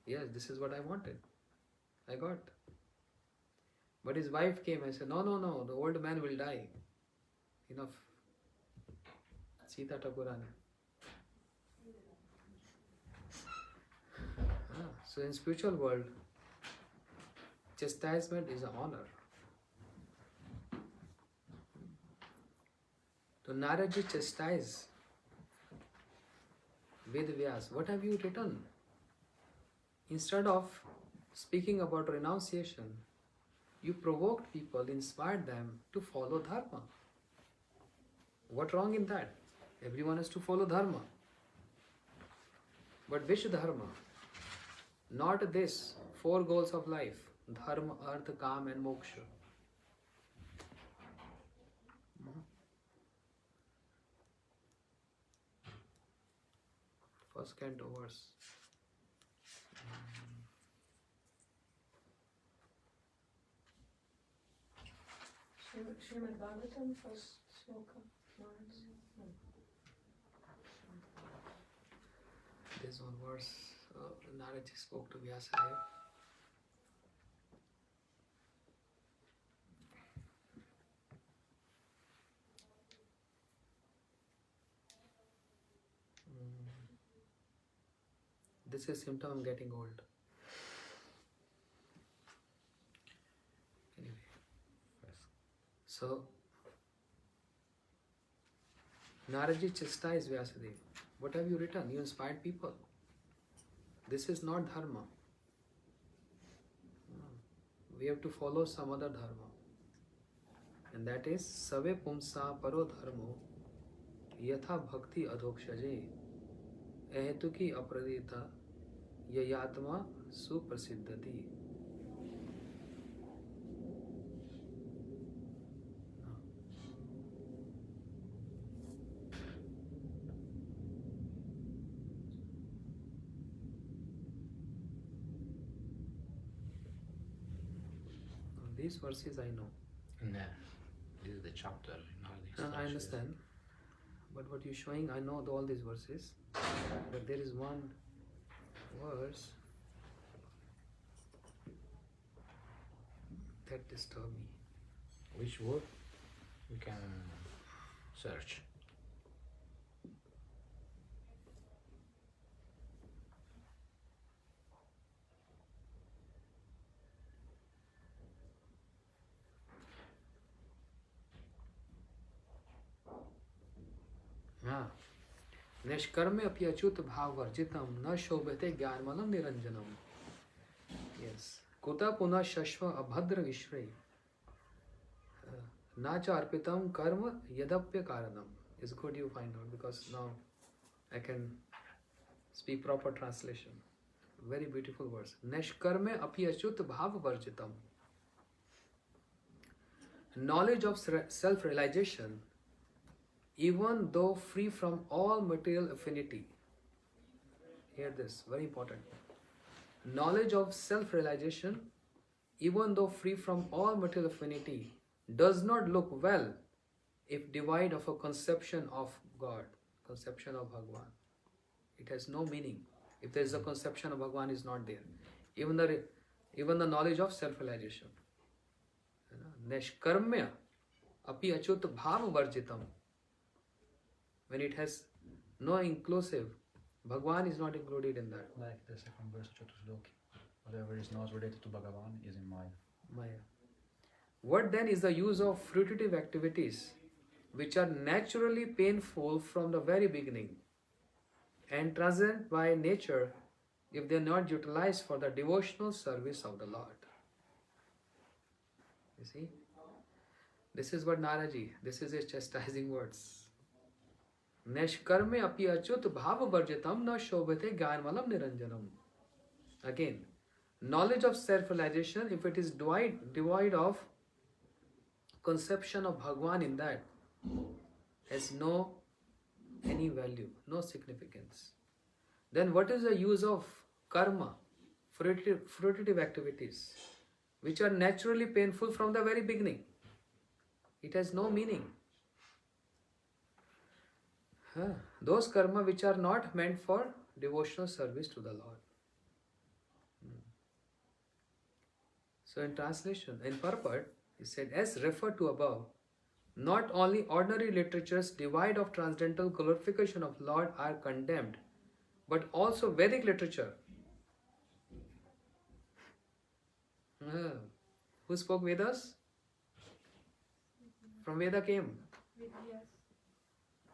Yes, this is what I wanted. I got. But his wife came and said, no, the old man will die. Enough. Sita Thakurani. So in spiritual world, chastisement is an honor. So Naradji chastised Ved Vyas. What have you written? Instead of speaking about renunciation, you provoked people, inspired them to follow dharma. What wrong in that? Everyone has to follow dharma. But which dharma? Not this 4 goals of life: dharma, artha, kam and moksha. First canto verse. Srimad Bhagavatam, first sloka. There's one verse Naradji spoke to Vyasadeva. This is symptom I'm getting old. Anyway. So Naradji chastised Vyasadeva. What have you written? You inspired people. This is not dharma. We have to follow some other dharma. And that is Save Pumsa Paro Dharmo Yatha Bhakti Adhokshaje Ehetuki Apradita Yayatma Suprasiddhati. These verses I know. No, this is the chapter. I understand. But what you're showing, I know all these verses. But there is one verse that disturbs me. Which word? We can search. Nishkarme api achyut bhav varjitam na shobhate jnanmalam niranjanam. Yes. Kuta puna shashva abhadra vishray na cha arpitam karma yadapya karanam. It's good you find out because now I can speak proper translation. Very beautiful verse. Nishkarme api achyut bhav varjitam. Knowledge of self-realization, even though free from all material affinity. Hear this, very important. Knowledge of self-realization, even though free from all material affinity, does not look well if devoid of a conception of God, conception of Bhagwan. It has no meaning. if there is a conception of Bhagwan is not there. Even the knowledge of self-realization. Neshkarmya api achut bhav varjitam. When it has no inclusive, Bhagwan is not included in that. Like the second verse of Chatusloki. Whatever is not related to Bhagavan is in Maya. Maya. What then is the use of fruitive activities which are naturally painful from the very beginning and transient by nature if they are not utilized for the devotional service of the Lord? You see? This is what Naraji, this is his chastising words. Neshkarme api achut bhava varjitam na shobhate jnanmalam niranjanam. Again, knowledge of self-realization, if it is devoid of conception of Bhagwan in that, has no any value, no significance. Then what is the use of karma, fruitive activities, which are naturally painful from the very beginning? It has no meaning. Those karma which are not meant for devotional service to the Lord. So in translation, in purport, he said, as referred to above, not only ordinary literatures devoid of transcendental glorification of Lord are condemned, but also Vedic literature. Who spoke Vedas? From Veda came. Yes.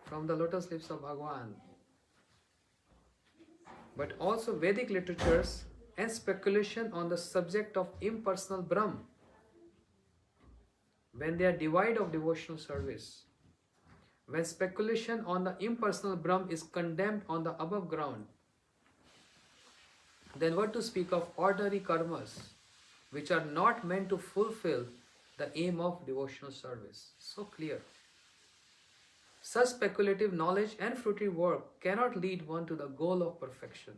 From the lotus lips of Bhagwan. But also Vedic literatures and speculation on the subject of impersonal Brahm, when they are devoid of devotional service. When speculation on the impersonal Brahm is condemned on the above ground, then what to speak of ordinary karmas, which are not meant to fulfill the aim of devotional service? So clear. Such speculative knowledge and fruitive work cannot lead one to the goal of perfection.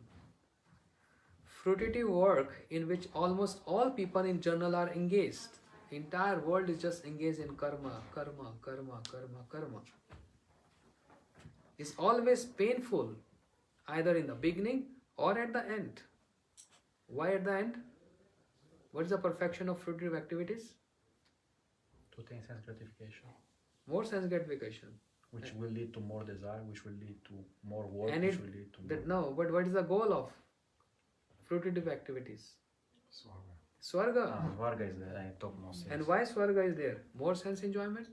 Fruitive work in which almost all people in general are engaged. The entire world is just engaged in karma, karma, karma, karma, karma. Is always painful, either in the beginning or at the end. Why at the end? What is the perfection of fruitive activities? To attain sense gratification, More sense gratification. which will lead to more desire, which will lead to more work, And which it, will lead to more. that, no, but what is the goal of fruitive activities? Swarga. Varga is the topmost. And why Swarga is there? More sense enjoyment?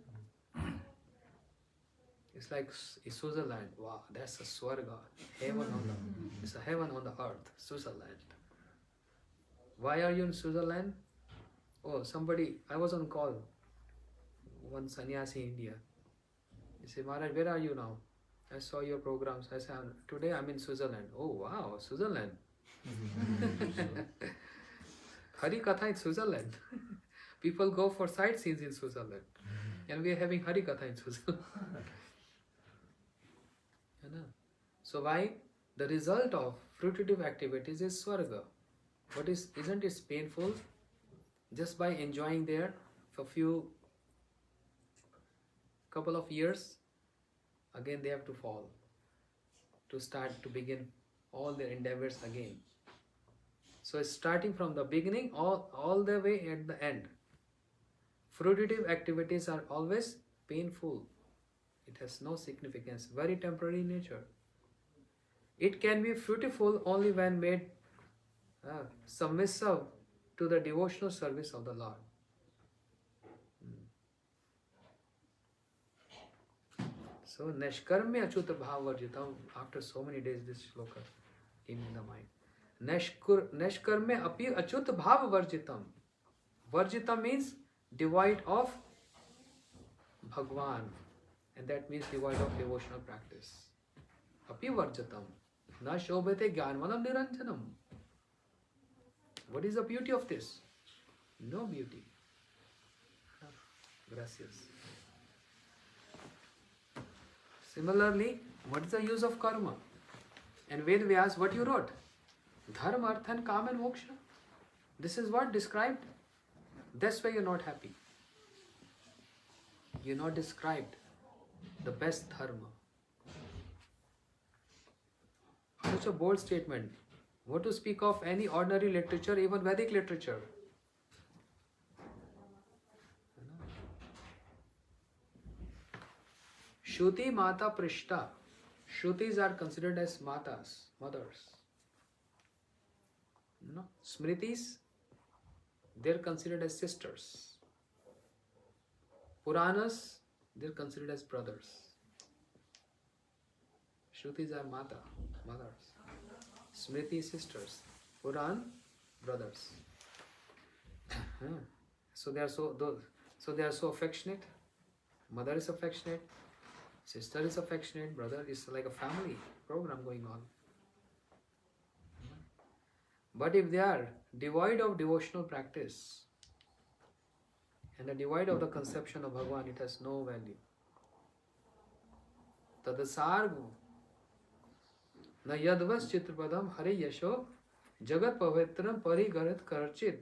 It's like Switzerland. Wow, that's a Swarga. Heaven on the, it's a heaven on the earth. Switzerland. Why are you in Switzerland? Oh, somebody, I was on call. One sannyasi in India. He said, Maharaj, where are you now? I saw your programs. I said, today I'm in Switzerland. Oh, wow, Switzerland. Hari Katha in Switzerland. People go for sightseeing in Switzerland. And we are having Hari Katha in Switzerland. So why? The result of fruitive activities is Swarga. But isn't it painful? Just by enjoying there for couple of years, again they have to fall, to start to begin all their endeavors again. So it's starting from the beginning all the way at the end. Fruitive activities are always painful. It has no significance, very temporary in nature. It can be fruitful only when made submissive to the devotional service of the Lord. So, Neshkarmya Achuta Bhavavarjitam, after so many days this shloka came in the mind. Neshkarmya Api Achuta Bhavavarjitam. Varjitam means devoid of Bhagwan, and that means devoid of devotional practice. Api Varjitam. Na Shobhate Jnanmalam Niranjanam. What is the beauty of this? No beauty. Gracias. Similarly, what is the use of karma? And Ved Vyas, what you wrote? Dharma, Artha and Kama and Moksha. This is what described. That's why you're not happy. You're not described the best dharma. How such a bold statement. What to speak of any ordinary literature, even Vedic literature? Shruti Mata Prishta. Shrutis are considered as matas, mothers. Smritis, they're considered as sisters. Puranas, they're considered as brothers. Shrutis are mothers. Smriti, sisters. Puran, brothers. So they are so affectionate. Mother is affectionate. Sister is affectionate. Brother is like a family program going on. But if they are devoid of devotional practice and devoid of the conception of Bhagavan, it has no value. Tadasargu na yadvas chitrapadam hare yasho jagat pavitram parigarat karchit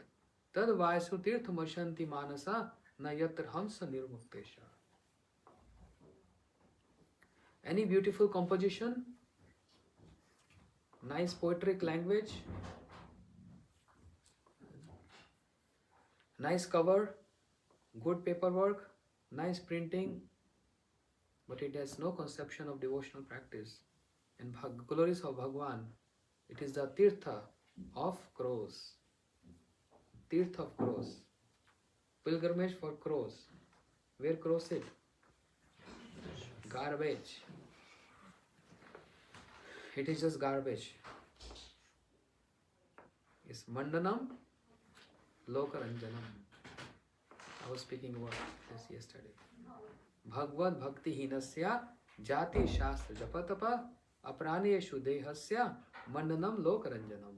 tad vaisu tirthamashanti manasa na yatra hamsa nirmuktesha. Any beautiful composition, nice poetic language, nice cover, good paperwork, nice printing, but it has no conception of devotional practice. And glories of Bhagwan, it is the tirtha of crows. Tirtha of crows. Pilgrimage for crows. Where crows sit? Garbage. It is just garbage. It's Mandanam, Lokaranjanam. I was speaking about this yesterday. Bhagavad Bhakti Hinasya Jati Shastra Japatapa Apraniyeshu Dehasya Mandanam Lokaranjanam.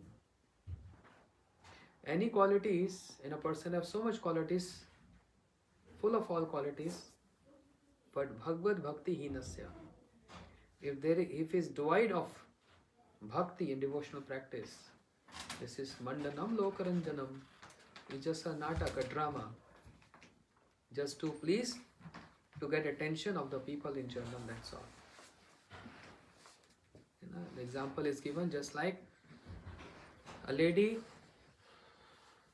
Any qualities in a person have so much qualities, full of all qualities, but Bhagavad Bhakti Hinasya, if he is devoid of bhakti and devotional practice, this is Mandanam Lokaranjanam. It's just a natak, a drama, just to please, to get attention of the people in general, that's all. The example is given just like a lady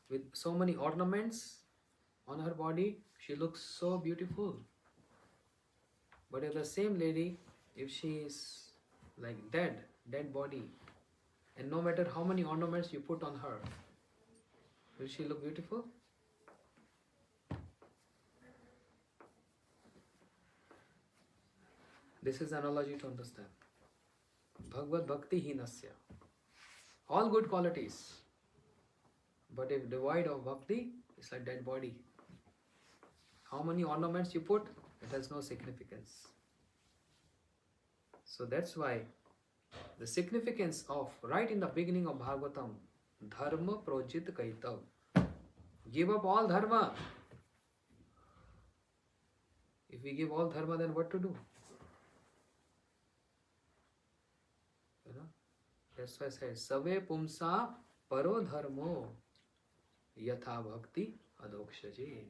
with so many ornaments on her body, she looks so beautiful. But if the same lady, if she is like dead body, and no matter how many ornaments you put on her, will she look beautiful? This is analogy to understand. Bhagavad Bhakti Hinasya. All good qualities. But if devoid of bhakti, it's like dead body. How many ornaments you put, it has no significance. So that's why the significance of, right in the beginning of Bhagavatam, Dharma Projit Kaitav. Give up all dharma. If we give all dharma, then what to do? That's why I say, Save Pumsa Paro Dharmo Yatha Bhakti Adokshaji.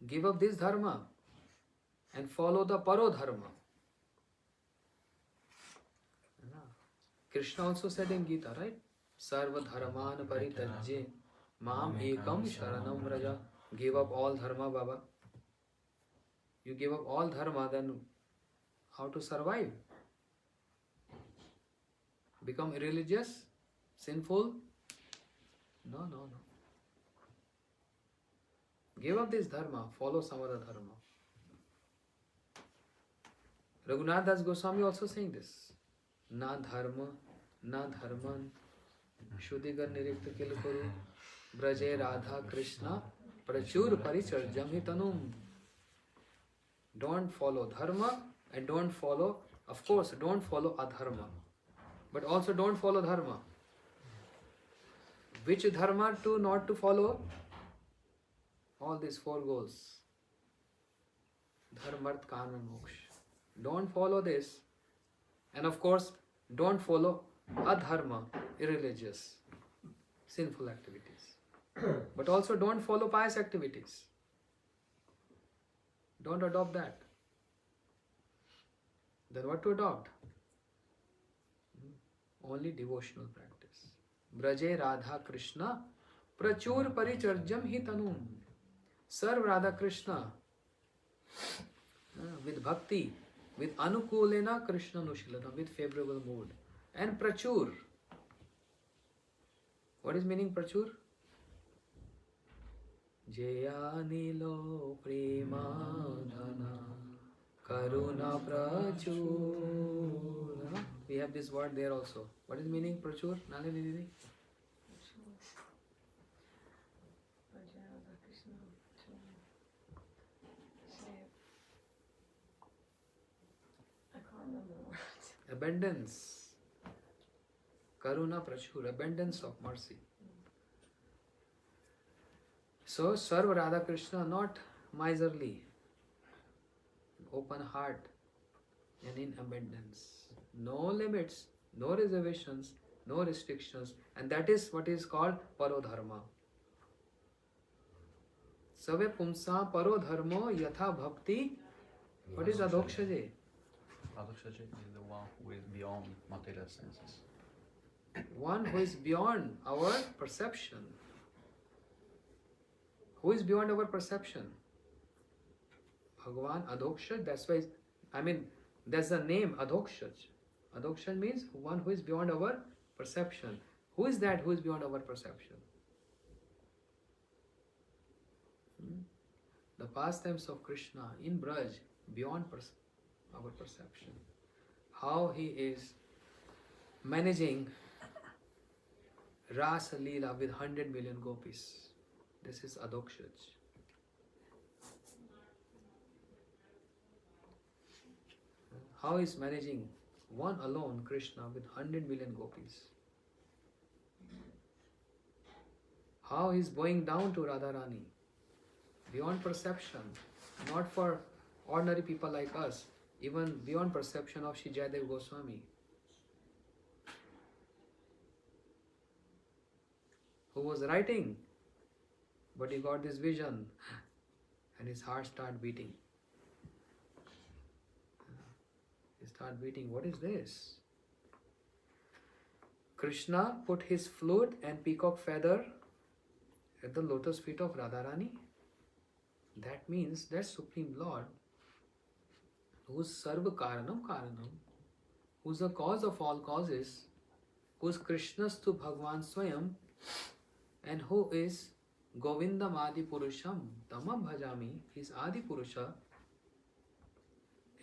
Give up this dharma and follow the Paro Dharma. Krishna also said in Gita, right? Sarva Dharman Paritajye Mam Ekam Sharanam Vraja. Give up all dharma, Baba. You give up all dharma, then how to survive? Become irreligious? Sinful? No. Give up this dharma, follow some other dharma. Raghunath Das Goswami also saying this. Na dharma, na dharman, shuddhigar nirikta kilkuru, braje radha krishna, prachur paricharjam hitanum. Don't follow dharma and don't follow, of course, don't follow adharma. But also don't follow dharma. Which dharma to not to follow? All these four goals. Dharma, arth, kama, moksha. Don't follow this. And of course, don't follow adharma, irreligious, sinful activities. But also don't follow pious activities. Don't adopt that. Then what to adopt? Only devotional practice. Braje Radha Krishna Prachur Paricharjam hi tanum. Serve Radha Krishna with bhakti, with anukulena Krishna nushilana, with favorable mood. And Prachur. What is meaning Prachur? Jaya Nilo Prema Dhana Karuna Prachur. We have this word there also. What is meaning Prachur? Nalini Didi? I can't remember the words. Abundance. Karuna Prachur, abundance of mercy. So serve Radha Krishna not miserly, open heart and in abundance. No limits, no reservations, no restrictions, and that is what is called parodharma. Save pumsa parodharmo yatha bhakti. What is adhokshaje? Adhokshaji is the one who is beyond material senses. One who is beyond our perception. Who is beyond our perception? Bhagavan Adhokshaj. That's why, that's the name Adhokshaj. Adhokshaj means one who is beyond our perception. Who is that who is beyond our perception? The pastimes of Krishna in Braj, beyond our perception. How he is managing Rasa Leela with 100 million gopis. This is Adhokshaj. How is managing one alone Krishna with 100 million gopis? How is going down to Radharani? Beyond perception, not for ordinary people like us, even beyond perception of Shri Jayadev Goswami, who was writing, but he got this vision and his heart started beating. He started beating. What is this? Krishna put his flute and peacock feather at the lotus feet of Radharani. That means that Supreme Lord, who's Sarva Karanam Karanam, who's the cause of all causes, who's Krishnastu Bhagwan Swayam, and who is Govindam Adi Purusham, Tamam Bhajami, he's Adi Purusha,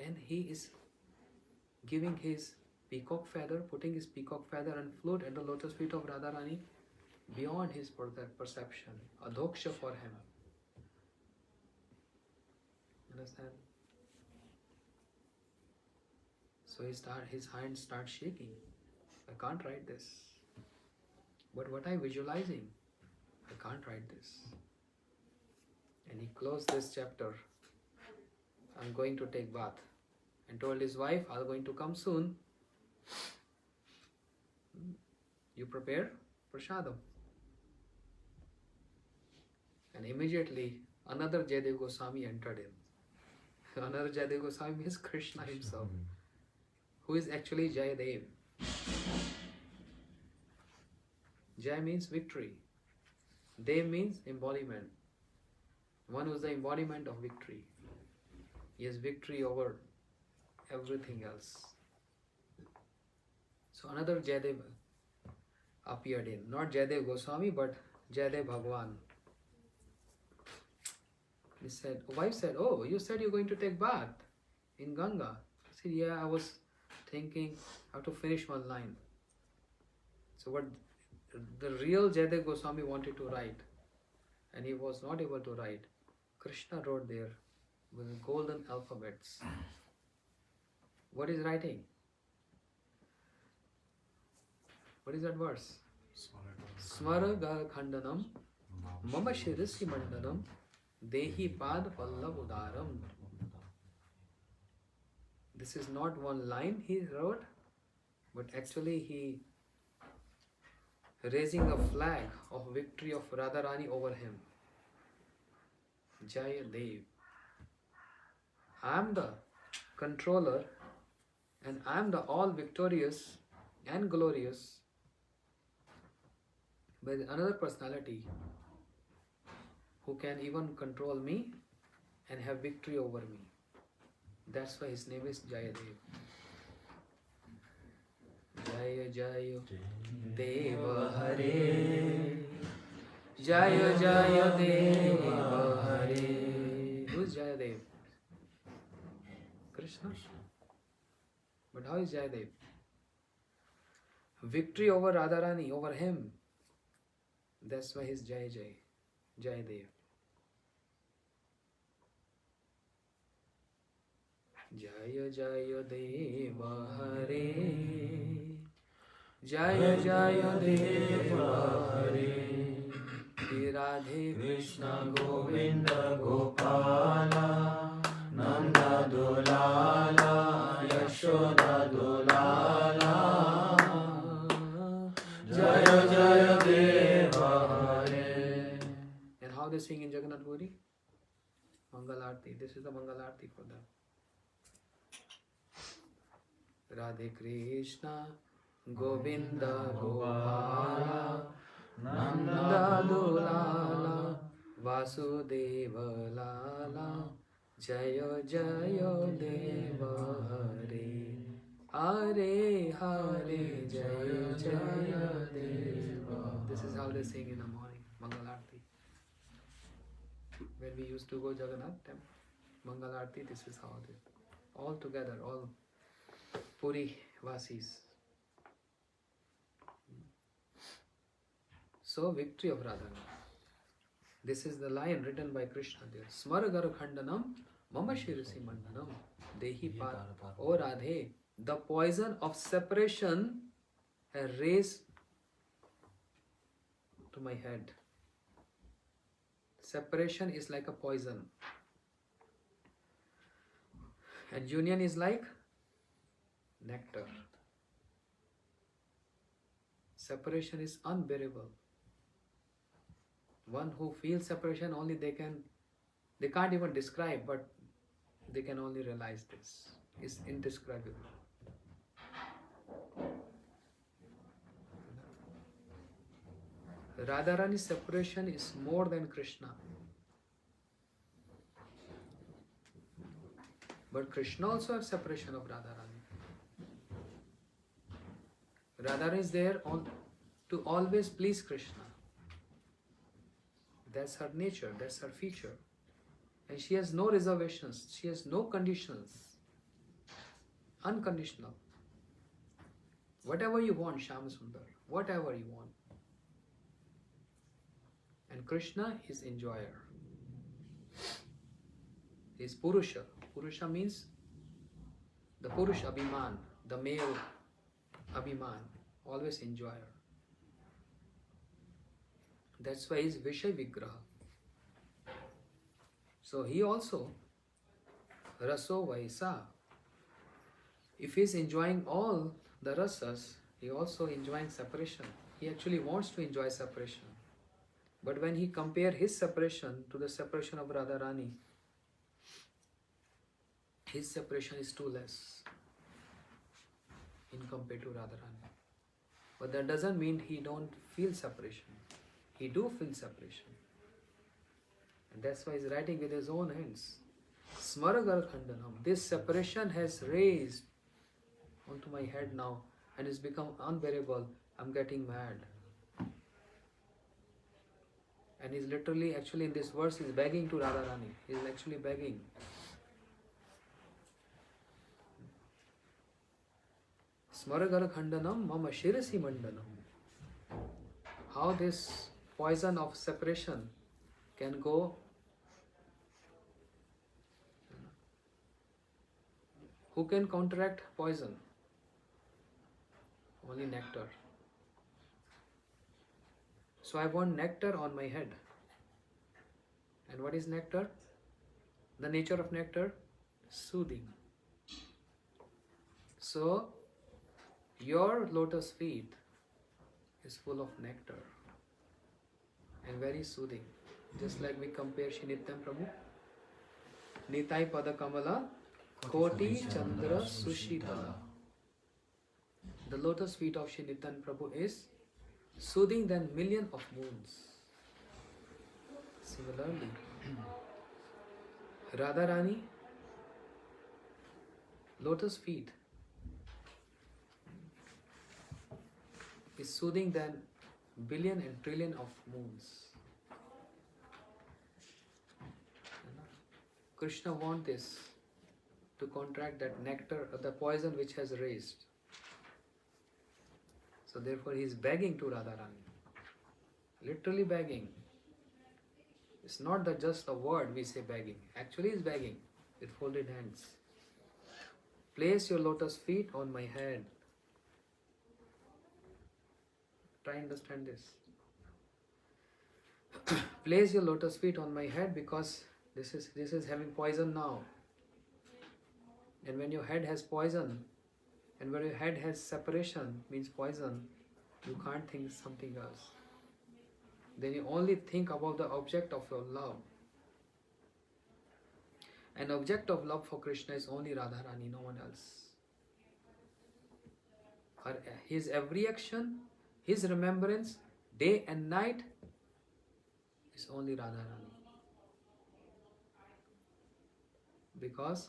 and he is giving his peacock feather, putting his peacock feather and flute at the lotus feet of Radharani beyond his perception, adhoksha for him. Understand? So his hands start shaking. I can't write this. But what I'm visualizing, I can't write this. And he closed this chapter. I'm going to take bath. And told his wife, I'm going to come soon. You prepare prasadam. And immediately another Jayadev Goswami entered in. Another Jayadev Goswami is Krishna himself, who is actually Jayadev. Jaya means victory. Dev means embodiment. One who is the embodiment of victory. He has victory over everything else. So another Jayadev appeared in. Not Jayadev Goswami, but Jayadev Bhagwan. Wife said, oh, you said you're going to take bath in Ganga. I said, yeah, I was thinking I have to finish one line. So what the real Jayadev Goswami wanted to write, and he was not able to write, Krishna wrote there with golden alphabets. What is writing? What is that verse? Smaraga Khandanam Mama Shirisi Mandanam Dehi Pad Pallavudaram. This is not one line he wrote, but actually he raising a flag of victory of Radharani over him. Jaya Dev. I am the controller And I am the all victorious and glorious, but another personality who can even control me and have victory over me. That's why his name is Jayadev. Jaya Jaya Deva Hare. Jaya Jaya Deva Hare. Who's Jayadev? Krishna. But how is Jayadev? Victory over Radharani, over him. That's why he's Jaya Jaya. Jayadev. Jaya Jaya Deva Hare. Jaya Jaya Deva Hare. Radhe Krishna Govinda Gopala Nanda Dolala Yashoda Dolala Jaya Jaya Deva Hare. And how they sing in Jagannath Puri? Mangal Arti. This is the Mangal Arti for them. Radhe Krishna Govinda Gopala Nanda Dolala Vasudeva Lala Jaya Jaya Deva Hare. Hare Hare Jaya Jaya Deva. This is how they sing in the morning, Mangal Arti. When we used to go Jagannath temple, Mangal Arti, this is how they all together, all Puri Vasis. So, victory of Radharani. This is the line written by Krishna there. Smaragara Khandanam Mama Shirasi Mandanam Dehi Par. O Radhe, the poison of separation has raised to my head. Separation is like a poison. And union is like nectar. Separation is unbearable. One who feels separation, only they can't even describe, but they can only realize this. It's indescribable. Radharani's separation is more than Krishna. But Krishna also has separation of Radharani. Radharani is there to always please Krishna. That's her nature, that's her feature. And she has no reservations, she has no conditions. Unconditional. Whatever you want, Shyama Sundar, whatever you want. And Krishna is enjoyer. He is Purusha. Purusha means the Purush Abhiman, the male Abhiman, always enjoyer. That's why he is Vishay Vigraha. So he also, Raso Vaisa. If he is enjoying all the rasas, he also enjoying separation. He actually wants to enjoy separation. But when he compare his separation to the separation of Radharani, his separation is too less in compared to Radharani. But that doesn't mean he don't feel separation. He do feel separation. And that's why he's writing with his own hands. Smaragar Khandanam. This separation has raised onto my head now and it's become unbearable. I'm getting mad. And he's literally, actually in this verse, he's begging to Radharani. He's actually begging. Smaragar Khandanam Mama Shirasi Mandanam. How this poison of separation can go. Who can counteract poison? Only nectar. So I want nectar on my head. And what is nectar? The nature of nectar? Soothing. So your lotus feet is full of nectar and very soothing. Just like we compare Shri Nityam Prabhu. Nitai Pada Kamala Koti Chandra Sushitala. the lotus feet of Shri Nityananda Prabhu is soothing than million of moons. Similarly, Radharani, lotus feet is soothing than billion and trillion of moons. Krishna wants this to contract that nectar, the poison which has raised. So therefore he is begging to Radharani. Literally begging. It's not that just a word we say begging. Actually he is begging with folded hands. Place your lotus feet on my head. Try and understand this. Place your lotus feet on my head because this is having poison now. And when your head has poison, and when your head has separation, means poison, you can't think something else. Then you only think about the object of your love. An object of love for Krishna is only Radharani, no one else. His every action, his remembrance, day and night, is only Radharani. Because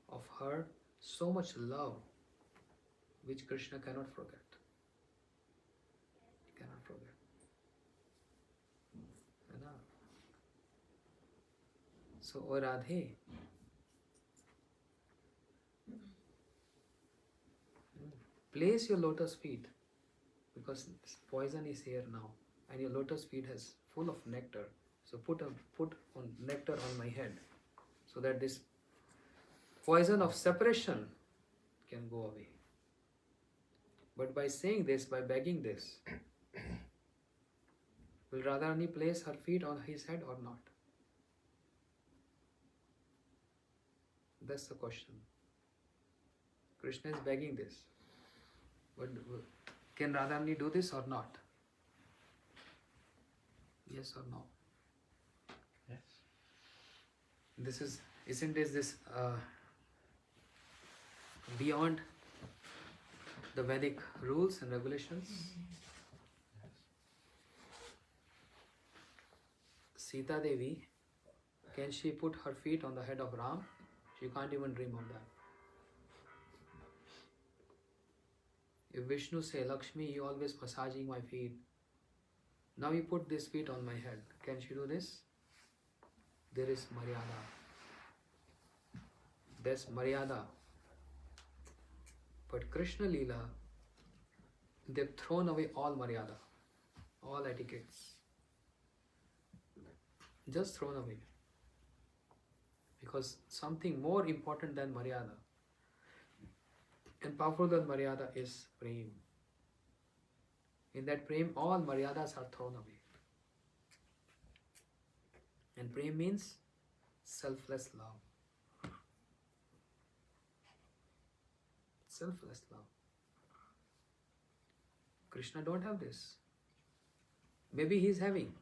of her so much love, which Krishna cannot forget. Cannot forget. Enough. So, O Radhe, place your lotus feet, because poison is here now, and your lotus feet is full of nectar. So put on nectar on my head, so that this poison of separation can go away. But by saying this, by begging this, will Radharani place her feet on his head or not? That's the question. Krishna is begging this. But can Radharani do this or not? Yes or no? Yes. Isn't this beyond the Vedic rules and regulations? Sita Devi, can she put her feet on the head of Ram? She can't even dream of that. If Vishnu say, Lakshmi, you always massaging my feet. Now you put these feet on my head. Can she do this? There is Maryada. There's Maryada. But Krishna Leela, they've thrown away all Maryada, all etiquettes. Just thrown away. Because something more important than Maryada and powerful than Maryada is Prem. In that Prem, all Maryadas are thrown away. And Prem means selfless love. Selfless love. Krishna don't have this. Maybe he is having,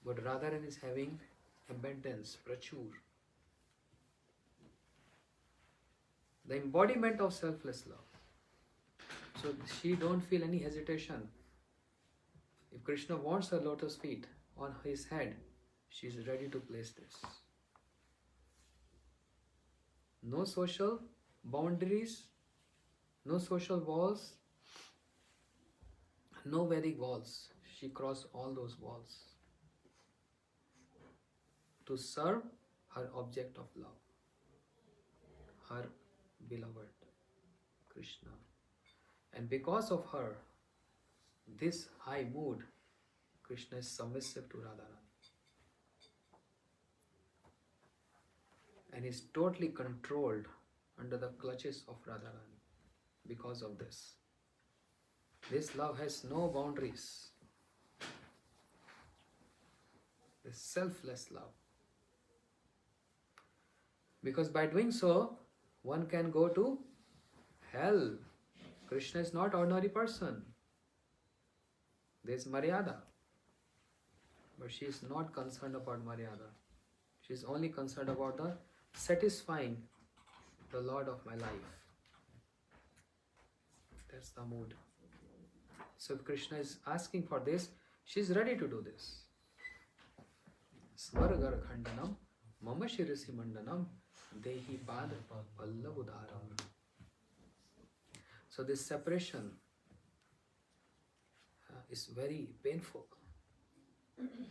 but Radharani is having abundance, prachur. The embodiment of selfless love. So she don't feel any hesitation. If Krishna wants her lotus feet on his head, she is ready to place this. No social boundaries, no social walls, no Vedic walls. She crossed all those walls to serve her object of love, her beloved Krishna. And because of her, this high mood, Krishna is submissive to Radharani. And is totally controlled under the clutches of Radharani because of this. This love has no boundaries. This selfless love. Because by doing so, one can go to hell. Krishna is not ordinary person. There is Maryada. But she is not concerned about Maryada. She is only concerned about the satisfying the Lord of my life. That's the mood. So if Krishna is asking for this, she's ready to do this. Svargar Khandanam, Mama Shirisi Mandanam, Dehi Pad Pallavudaram. So this separation is very painful.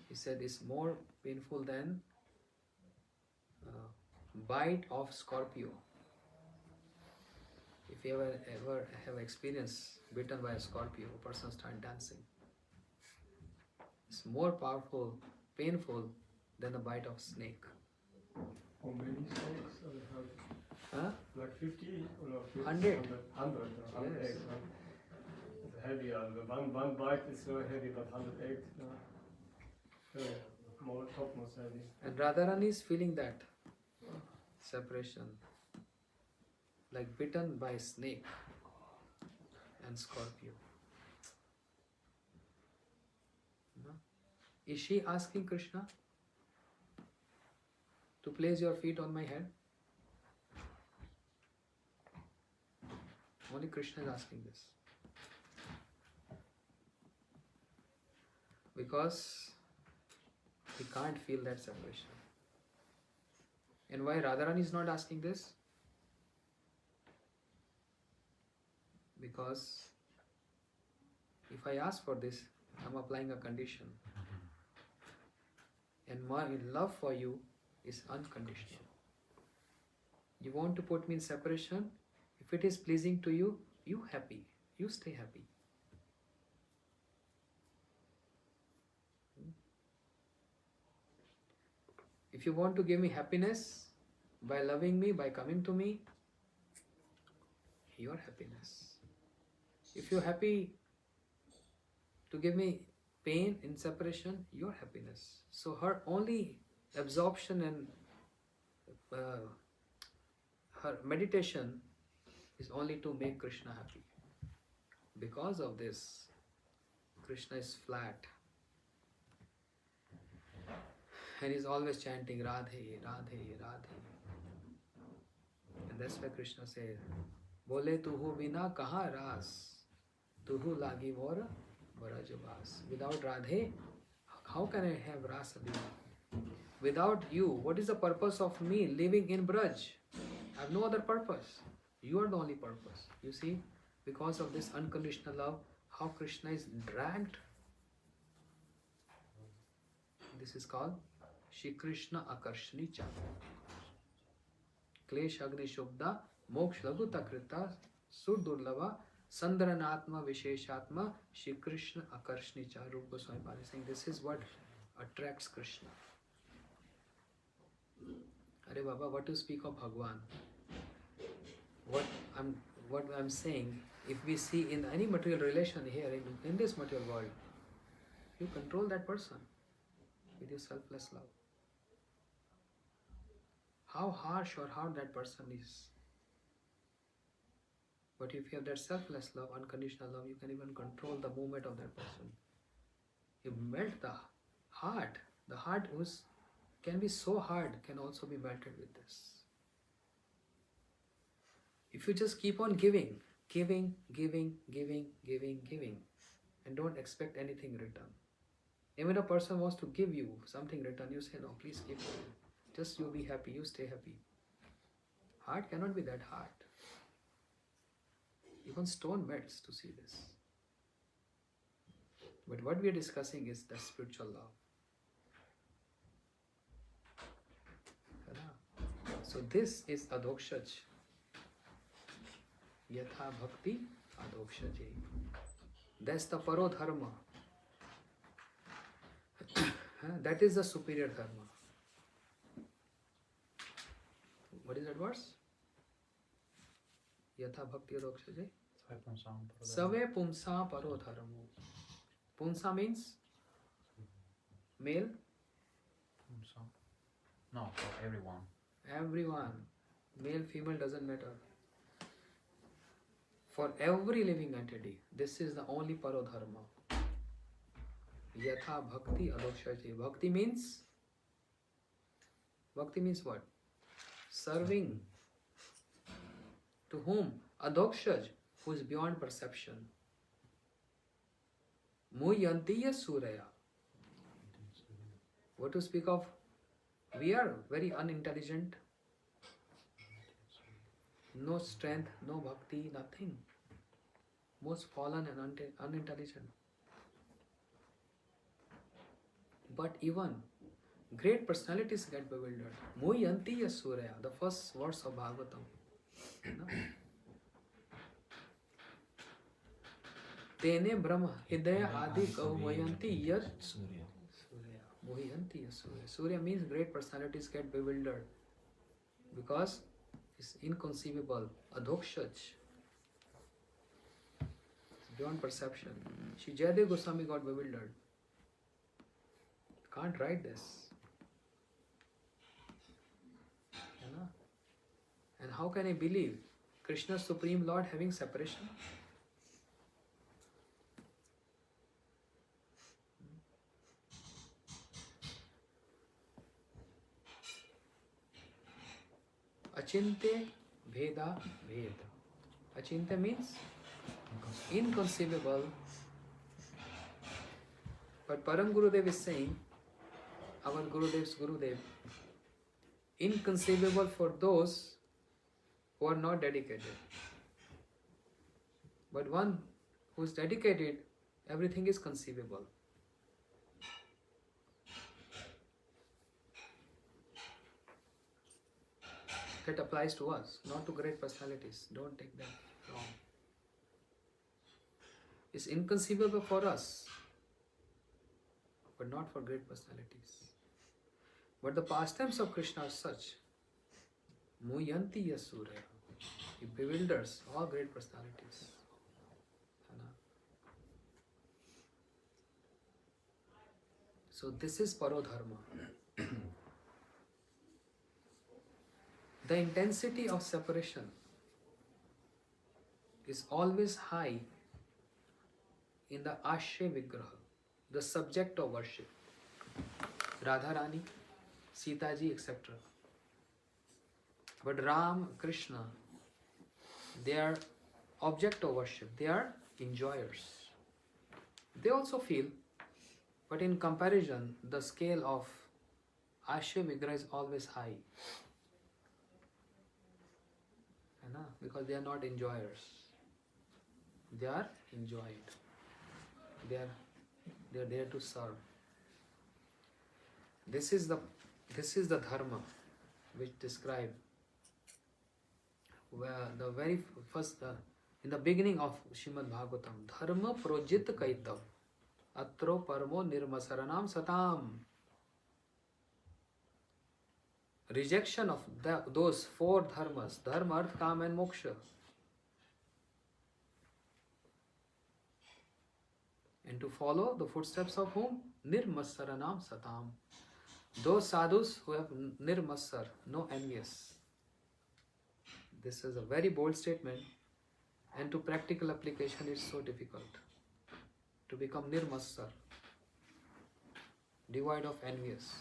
He said it's more painful than bite of scorpio. If you ever have experience bitten by a scorpio, a person start dancing. It's more powerful, painful than the bite of snake. How many snakes are you have? Huh? Like 50 or 50? 100. 100 or 100 Yes. eggs. It's heavy. One bite is very heavy, but 100 eggs. More topmost heavy. And Radharani is feeling that separation, like bitten by snake and scorpio. No? Is she asking Krishna to place your feet on my head? Only Krishna is asking this. Because he can't feel that separation. And why Radharani is not asking this? Because if I ask for this, I'm applying a condition. And my love for you is unconditional. You want to put me in separation? If it is pleasing to you, you happy. You stay happy. If you want to give me happiness by loving me, by coming to me, your happiness. If you're happy to give me pain in separation, your happiness. So her only absorption and her meditation is only to make Krishna happy. Because of this, Krishna is flat. And he's always chanting Radhe, Radhe, Radhe. And that's why Krishna says, Bole tuhu bina kaha ras, tuhu lagi vor barajavas. Without Radhe, how can I have rasa lila? Without you, what is the purpose of me living in Braj? I have no other purpose. You are the only purpose. You see, because of this unconditional love, how Krishna is dragged. This is called Shri Krishna Akarshani Cha. Klesh Agni Shubda Moksh Lagu Takrita Surdurlava Sandranatma Visheshatma Shri Krishna Akarshani Cha. Rupa Goswami is saying this is what attracts Krishna. Are Baba, what to speak of Bhagwan? What I'm saying, if we see in any material relation here in this material world, you control that person with your selfless love. How harsh or hard that person is. But if you have that selfless love, unconditional love, you can even control the movement of that person. You melt the heart. The heart can be so hard, can also be melted with this. If you just keep on giving, and don't expect anything in return. Even a person wants to give you something in return, you say, no, please keep it. Just you be happy, you stay happy. Heart cannot be that hard. Even stone melts to see this. But what we are discussing is the spiritual love. So this is adokshaj. Yatha bhakti adokshaje. That's the parodharma. That is the superior dharma. What is that verse? Yatha bhakti adokshaje. Save pumsa parodharmo. Pumsa means male? No, for everyone. Everyone. Male, female doesn't matter. For every living entity, this is the only parodharma. Yatha bhakti adokshaje. Bhakti means what? Serving. To whom? Adokshaj. who is beyond perception. Muyantiya Surya. What to speak of? We are very unintelligent. No strength, no bhakti, nothing. Most fallen and unintelligent. But even great personalities get bewildered. Muyantiya Surya, the first verse of Bhagavatam. No? Tene Brahma Hidaya Adi Kahu Muyanti Yat Surya. Muyanti Surya. Surya means great personalities get bewildered because it's inconceivable. Adhokshach. It's beyond perception. Shri Jayadeva Goswami got bewildered. Can't write this. You know? And how can I believe Krishna Supreme Lord having separation? Achinte Veda Veda. Achinte means inconceivable. But Param Gurudev is saying, our Gurudev's Gurudev, inconceivable for those who are not dedicated. But one who is dedicated, everything is conceivable. That applies to us, not to great personalities. Don't take that wrong. It's inconceivable for us, but not for great personalities. But the pastimes of Krishna are such. Muyanti Yasurya. He bewilders all great personalities. So this is Parodharma. The intensity of separation is always high in the Ashray Vigraha, the subject of worship. Radharani, Sita ji, etc. But Ram, Krishna, they are object of worship. They are enjoyers. They also feel, but in comparison, the scale of Ashray Vigraha is always high. Because they are not enjoyers. They are enjoyed. They are there to serve. This is the dharma which describe where the very first in the beginning of Srimad Bhagavatam, dharma projit kaitav atro parmo nirmasaranam satam. Rejection of those four dharmas, dharma, arth, kama and moksha. And to follow the footsteps of whom? Nirmasaranam satam. Those sadhus who have nirmasar, no envious. This is a very bold statement, and to practical application it's so difficult. To become nirmasar, devoid of envious.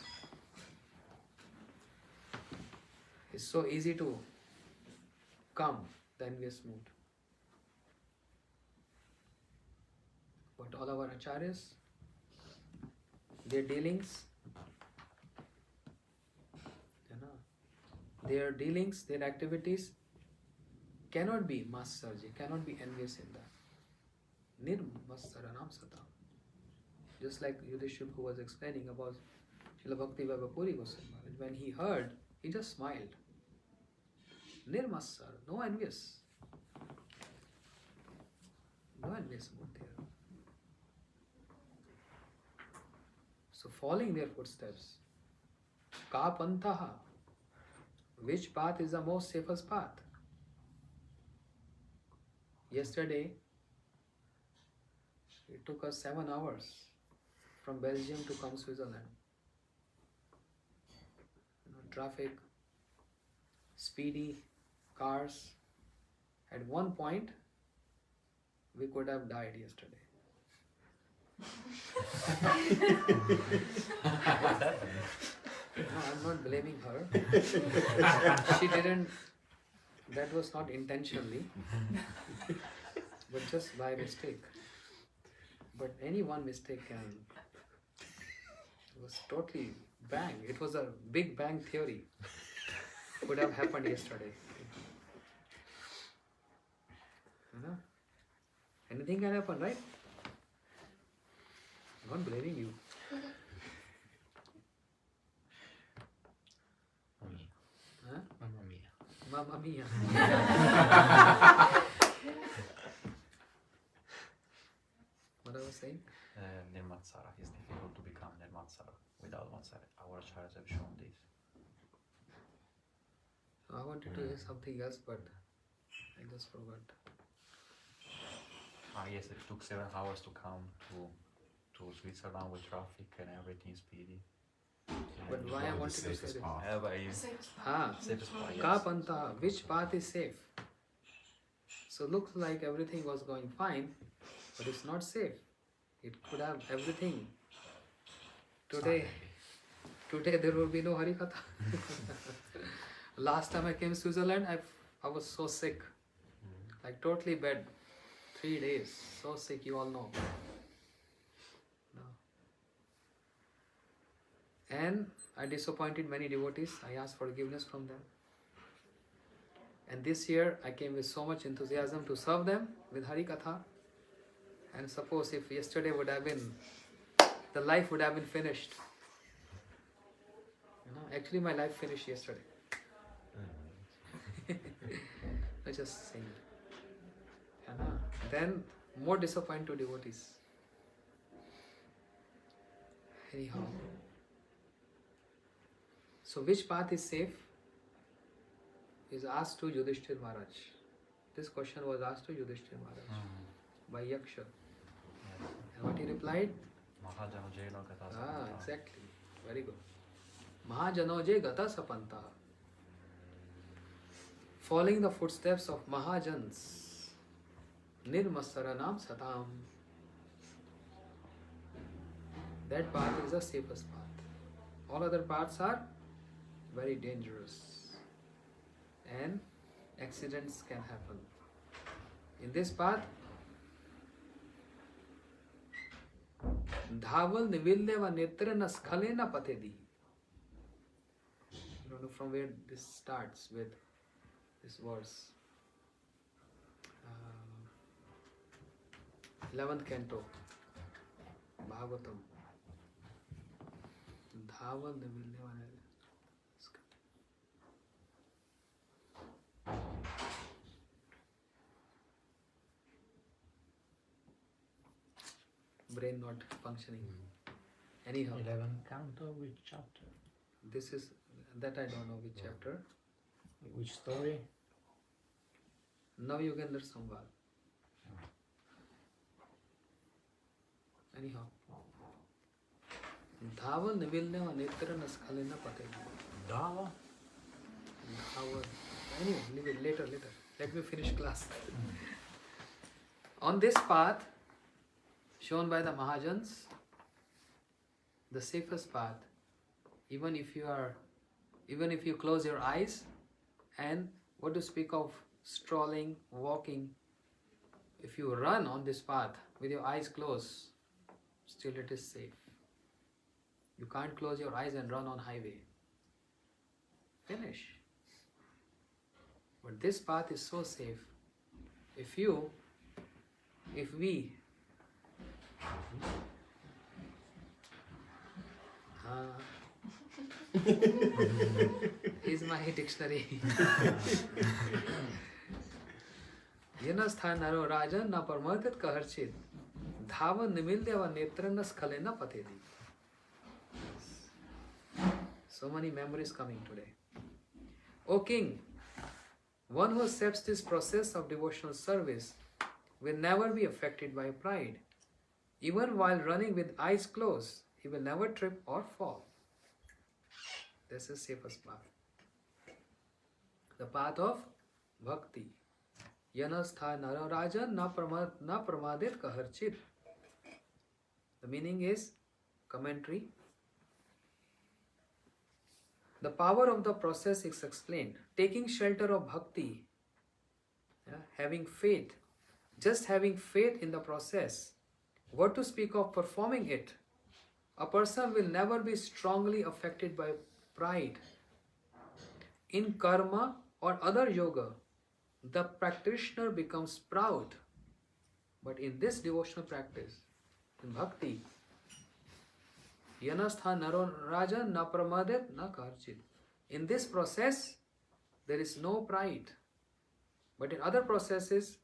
It's so easy to come the envious mood. But all our acharyas, their dealings, their activities cannot be masarji, cannot be envious in that. Nirmasaranam satam. Just like Yudhishthira who was explaining about Srila Bhakti Vaibhava Puri Goswami Maharaj, when he heard, he just smiled. Nirmasar, no envious. No envious mood there. So following their footsteps. Ka pantaha. Which path is the most safest path? Yesterday, it took us 7 hours from Belgium to come Switzerland. Traffic, speedy cars. At one point, we could have died yesterday. No, I'm not blaming her. She didn't, that was not intentionally. but just by mistake. But any one mistake can. It was totally bang. It was a big bang theory. Could have happened yesterday. You know? Anything can happen, right? I'm not blaming you. Huh? Mamma mia. Mamma mia. What I was saying? Nirmatsara. It's difficult to become Nirmatsara without Matsara. Our charts have shown this. I wanted to say something else, but I just forgot. Yes, it took 7 hours to come to Switzerland with traffic and everything speedy. But why I wanted to say this? But it's Ah, safest part, Ka yes. Panta, which path is safe? So looks like everything was going fine, but it's not safe. It could have everything. Today there will be no Harikatha. Last time I came to Switzerland, I was so sick. Like totally bad. 3 days. So sick, you all know. No. And I disappointed many devotees. I asked forgiveness from them. And this year I came with so much enthusiasm to serve them with Harikatha. And suppose if yesterday would have been, the life would have been finished. You know, actually my life finished yesterday. I just saying. Then more disappointed to devotees. Anyhow. So which path is safe? Is asked to Yudhishthir Maharaj. This question was asked to Yudhishthir Maharaj by Yaksha. And what he replied? Mahajano Gata Ah, Sapanta. exactly. Very good. Mahajanoje Gata Sapanta. Following the footsteps of Mahajans. Nirmasaranam Satam. That path is the safest path. All other paths are very dangerous. And accidents can happen. In this path, Dhaval Nivildeva Netrana Skhalena Patedi. I don't know from where this starts with this verse. 11th canto, Bhagavatam. Dhaval Nivildeva brain not functioning. Anyhow, 11 canto, which chapter? this is that I don't know which chapter. Which story? Navayogendra Samvad. Anyhow, Dhaval Nivilneva Netrana Skhalena Patena. Dava? Dhaval. Anyway, leave it later. Let me finish class. On this path, shown by the Mahajans, the safest path, even if you close your eyes, and what to speak of strolling, walking, if you run on this path with your eyes closed, still it is safe. You can't close your eyes and run on highway. Finish. But this path is so safe. If we is my dictionary. Yanastha naro rajan na parmadat kaharchit dhava nimildeva netrana skhalena patedi. So many memories coming today. O king, one who accepts this process of devotional service will never be affected by pride. Even while running with eyes closed, he will never trip or fall. This is safest path. The path of bhakti. Yanastha nararajan na pramadit kaharchit. The meaning is commentary. The power of the process is explained. Taking shelter of bhakti, having faith, just having faith in the process. What to speak of performing it? A person will never be strongly affected by pride. In karma or other yoga, the practitioner becomes proud. But in this devotional practice, in bhakti, yanastha naro raja na pramadet na karchit. In this process, there is no pride. But in other processes,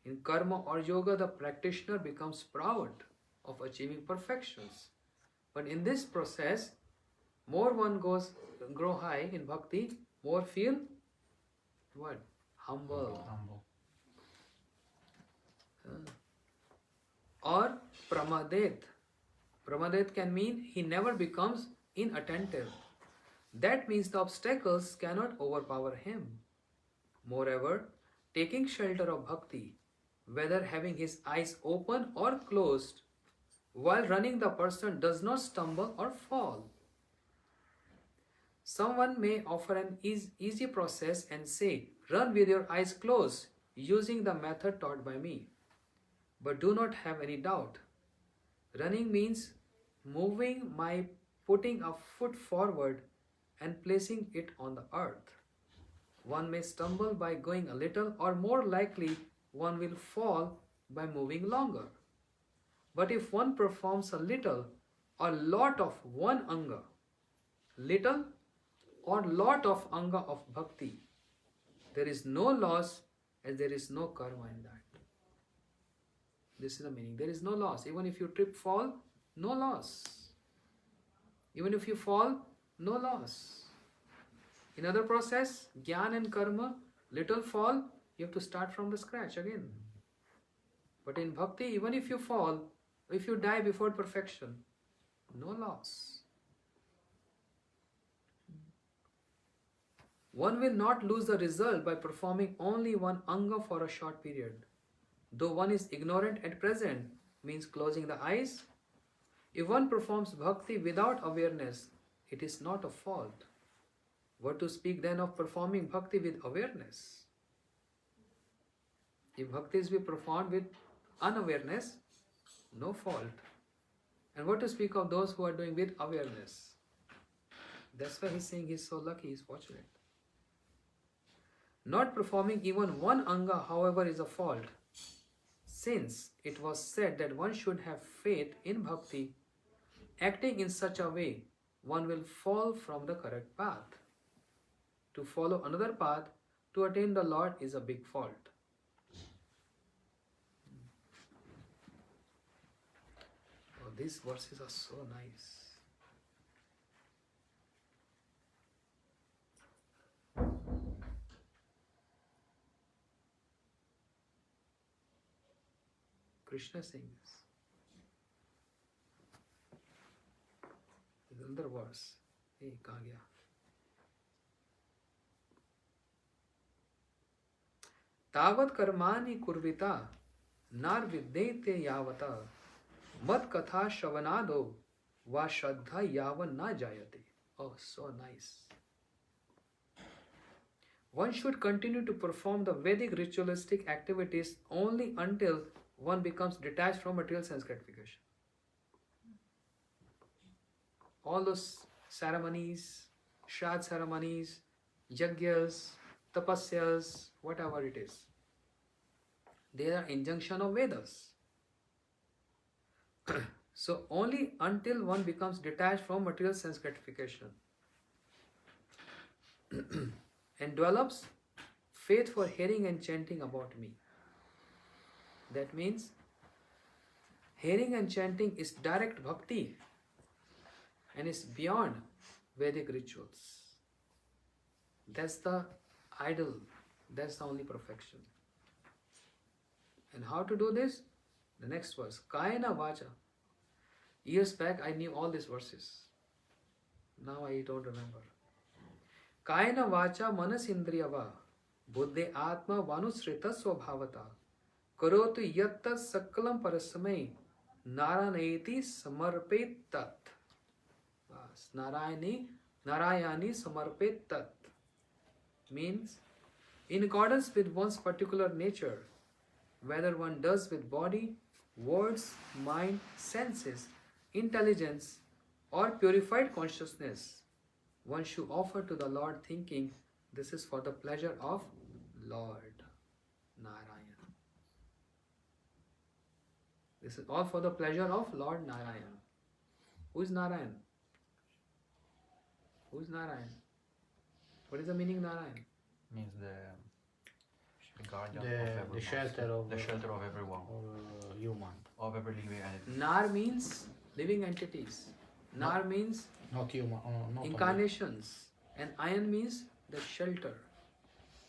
in karma or yoga, the practitioner becomes proud of achieving perfections. But in this process, more one grow high in bhakti, more feel what? Humble. Or pramadet. Pramadet can mean he never becomes inattentive. That means the obstacles cannot overpower him. Moreover, taking shelter of bhakti, whether having his eyes open or closed, while running the person does not stumble or fall. Someone may offer an easy process and say, run with your eyes closed, using the method taught by me. But do not have any doubt. Running means putting a foot forward and placing it on the earth. One may stumble by going a little, or more likely, one will fall by moving longer. But if one performs a little or lot of one anga, little or lot of anga of bhakti, there is no loss and there is no karma in that. This is the meaning. There is no loss. Even if you trip, fall, no loss. Even if you fall, no loss. In other process, jnana and karma, little fall, you have to start from the scratch again. But in bhakti, even if you fall, if you die before perfection, no loss. One will not lose the result by performing only one anga for a short period. Though one is ignorant at present, means closing the eyes. If one performs bhakti without awareness, it is not a fault. What to speak then of performing bhakti with awareness? If bhakti is be performed with unawareness, no fault. And what to speak of those who are doing with awareness? That's why he's saying he's so lucky, he's fortunate. Not performing even one anga, however, is a fault, since it was said that one should have faith in bhakti. Acting in such a way, one will fall from the correct path. To follow another path to attain the Lord is a big fault. Oh, these verses are so nice. Krishna saying this. There's another verse. Hey, kahan gaya? तावत कर्माणि कुर्विता नार विद्येते यावता मत कथा श्रवणादो वा श्रद्धा यावन ना जायते. Oh, so nice. One should continue to perform the Vedic ritualistic activities only until one becomes detached from material sense gratification. All those ceremonies, Shraddha ceremonies, Yagyas, Tapasyas, whatever it is, they are injunction of Vedas. So only until one becomes detached from material sense gratification and develops faith for hearing and chanting about me. That means hearing and chanting is direct bhakti and is beyond Vedic rituals. That's the ideal, that's the only perfection. And how to do this? The next verse, Kayena Vacha. Years back I knew all these verses. Now I don't remember. Kayena Vacha Manas Indriyava Buddhe Atma Vanusrita Swabhavata Karotu Yatta Sakalam Parasamai Naranayati Samarpet Tat. Narayani Samarpet Tat means in accordance with one's particular nature, whether one does with body, words, mind, senses, intelligence, or purified consciousness, one should offer to the Lord thinking, this is for the pleasure of Lord Narayan. This is all for the pleasure of Lord Narayan. Who is Narayan? Who is Narayan? What is the meaning Narayan? Means the guardian The- of the everyone. shelter of- the shelter of everyone, Human, of every living entity. Nar means living entities. Nar means not human, not incarnations. And Ayan means the shelter.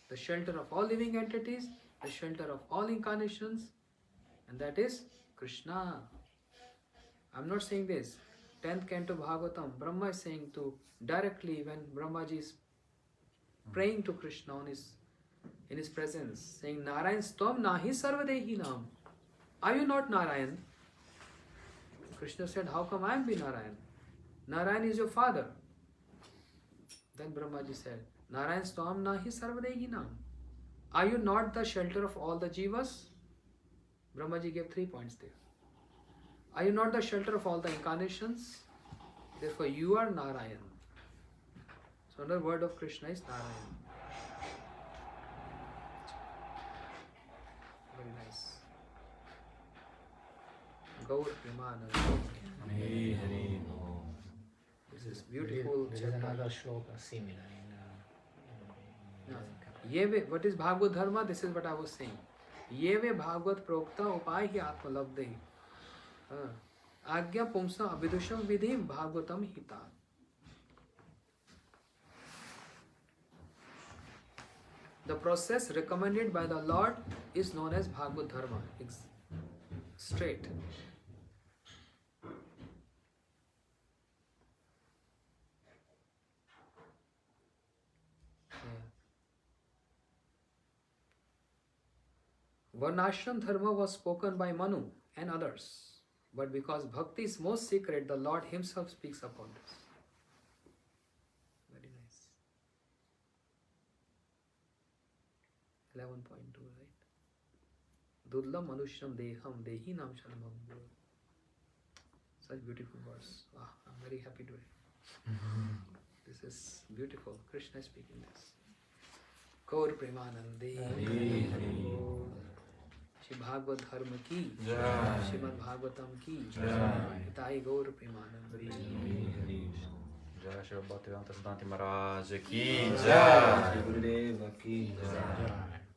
The shelter of all living entities, the shelter of all incarnations, and that is Krishna. I'm not saying this. 10th canto Bhagavatam, Brahma is saying to directly when Brahmaji is praying to Krishna in his presence, saying, Narayan Stam Nahi Sarvadehi Nam. Are you not Narayan? Krishna said, how come I am be Narayan? Narayan is your father. Then Brahmaji said, Narayan Stam Nahi Sarvadehi Nam. Are you not the shelter of all the jivas? Brahmaji gave 3 points there. Are you not the shelter of all the incarnations? Therefore you are Narayan. So another word of Krishna is Narayan. Very nice. Gaur Premanand. This is beautiful. There is chapter. another shloka similar in Yeve, what is Bhagavad Dharma? This is what I was saying. Yeve Bhagavad Prokta Upay hi Atma Labdhe. Agya Pumsa Abhidusham Vidhi Bhagavatam Hita. The process recommended by the Lord is known as Bhagavad Dharma. It's straight. Varnashram Dharma was spoken by Manu and others. But because bhakti is most secret, the Lord Himself speaks upon this. Very nice. 11.2, right? Dudla Manushram Deham Dehi Nam Shalmam. Such beautiful verse. Ah, I'm very happy today. This is beautiful. Krishna is speaking this. Gaur Premanande. Shri Bhagwat धर्म की श्रीमद् भागवतम की हिताई गौर Premanand Jai Shri Bhaktivedanta Siddhanta Maharaj Ki Jai. Gurudeva ki jai. Jai.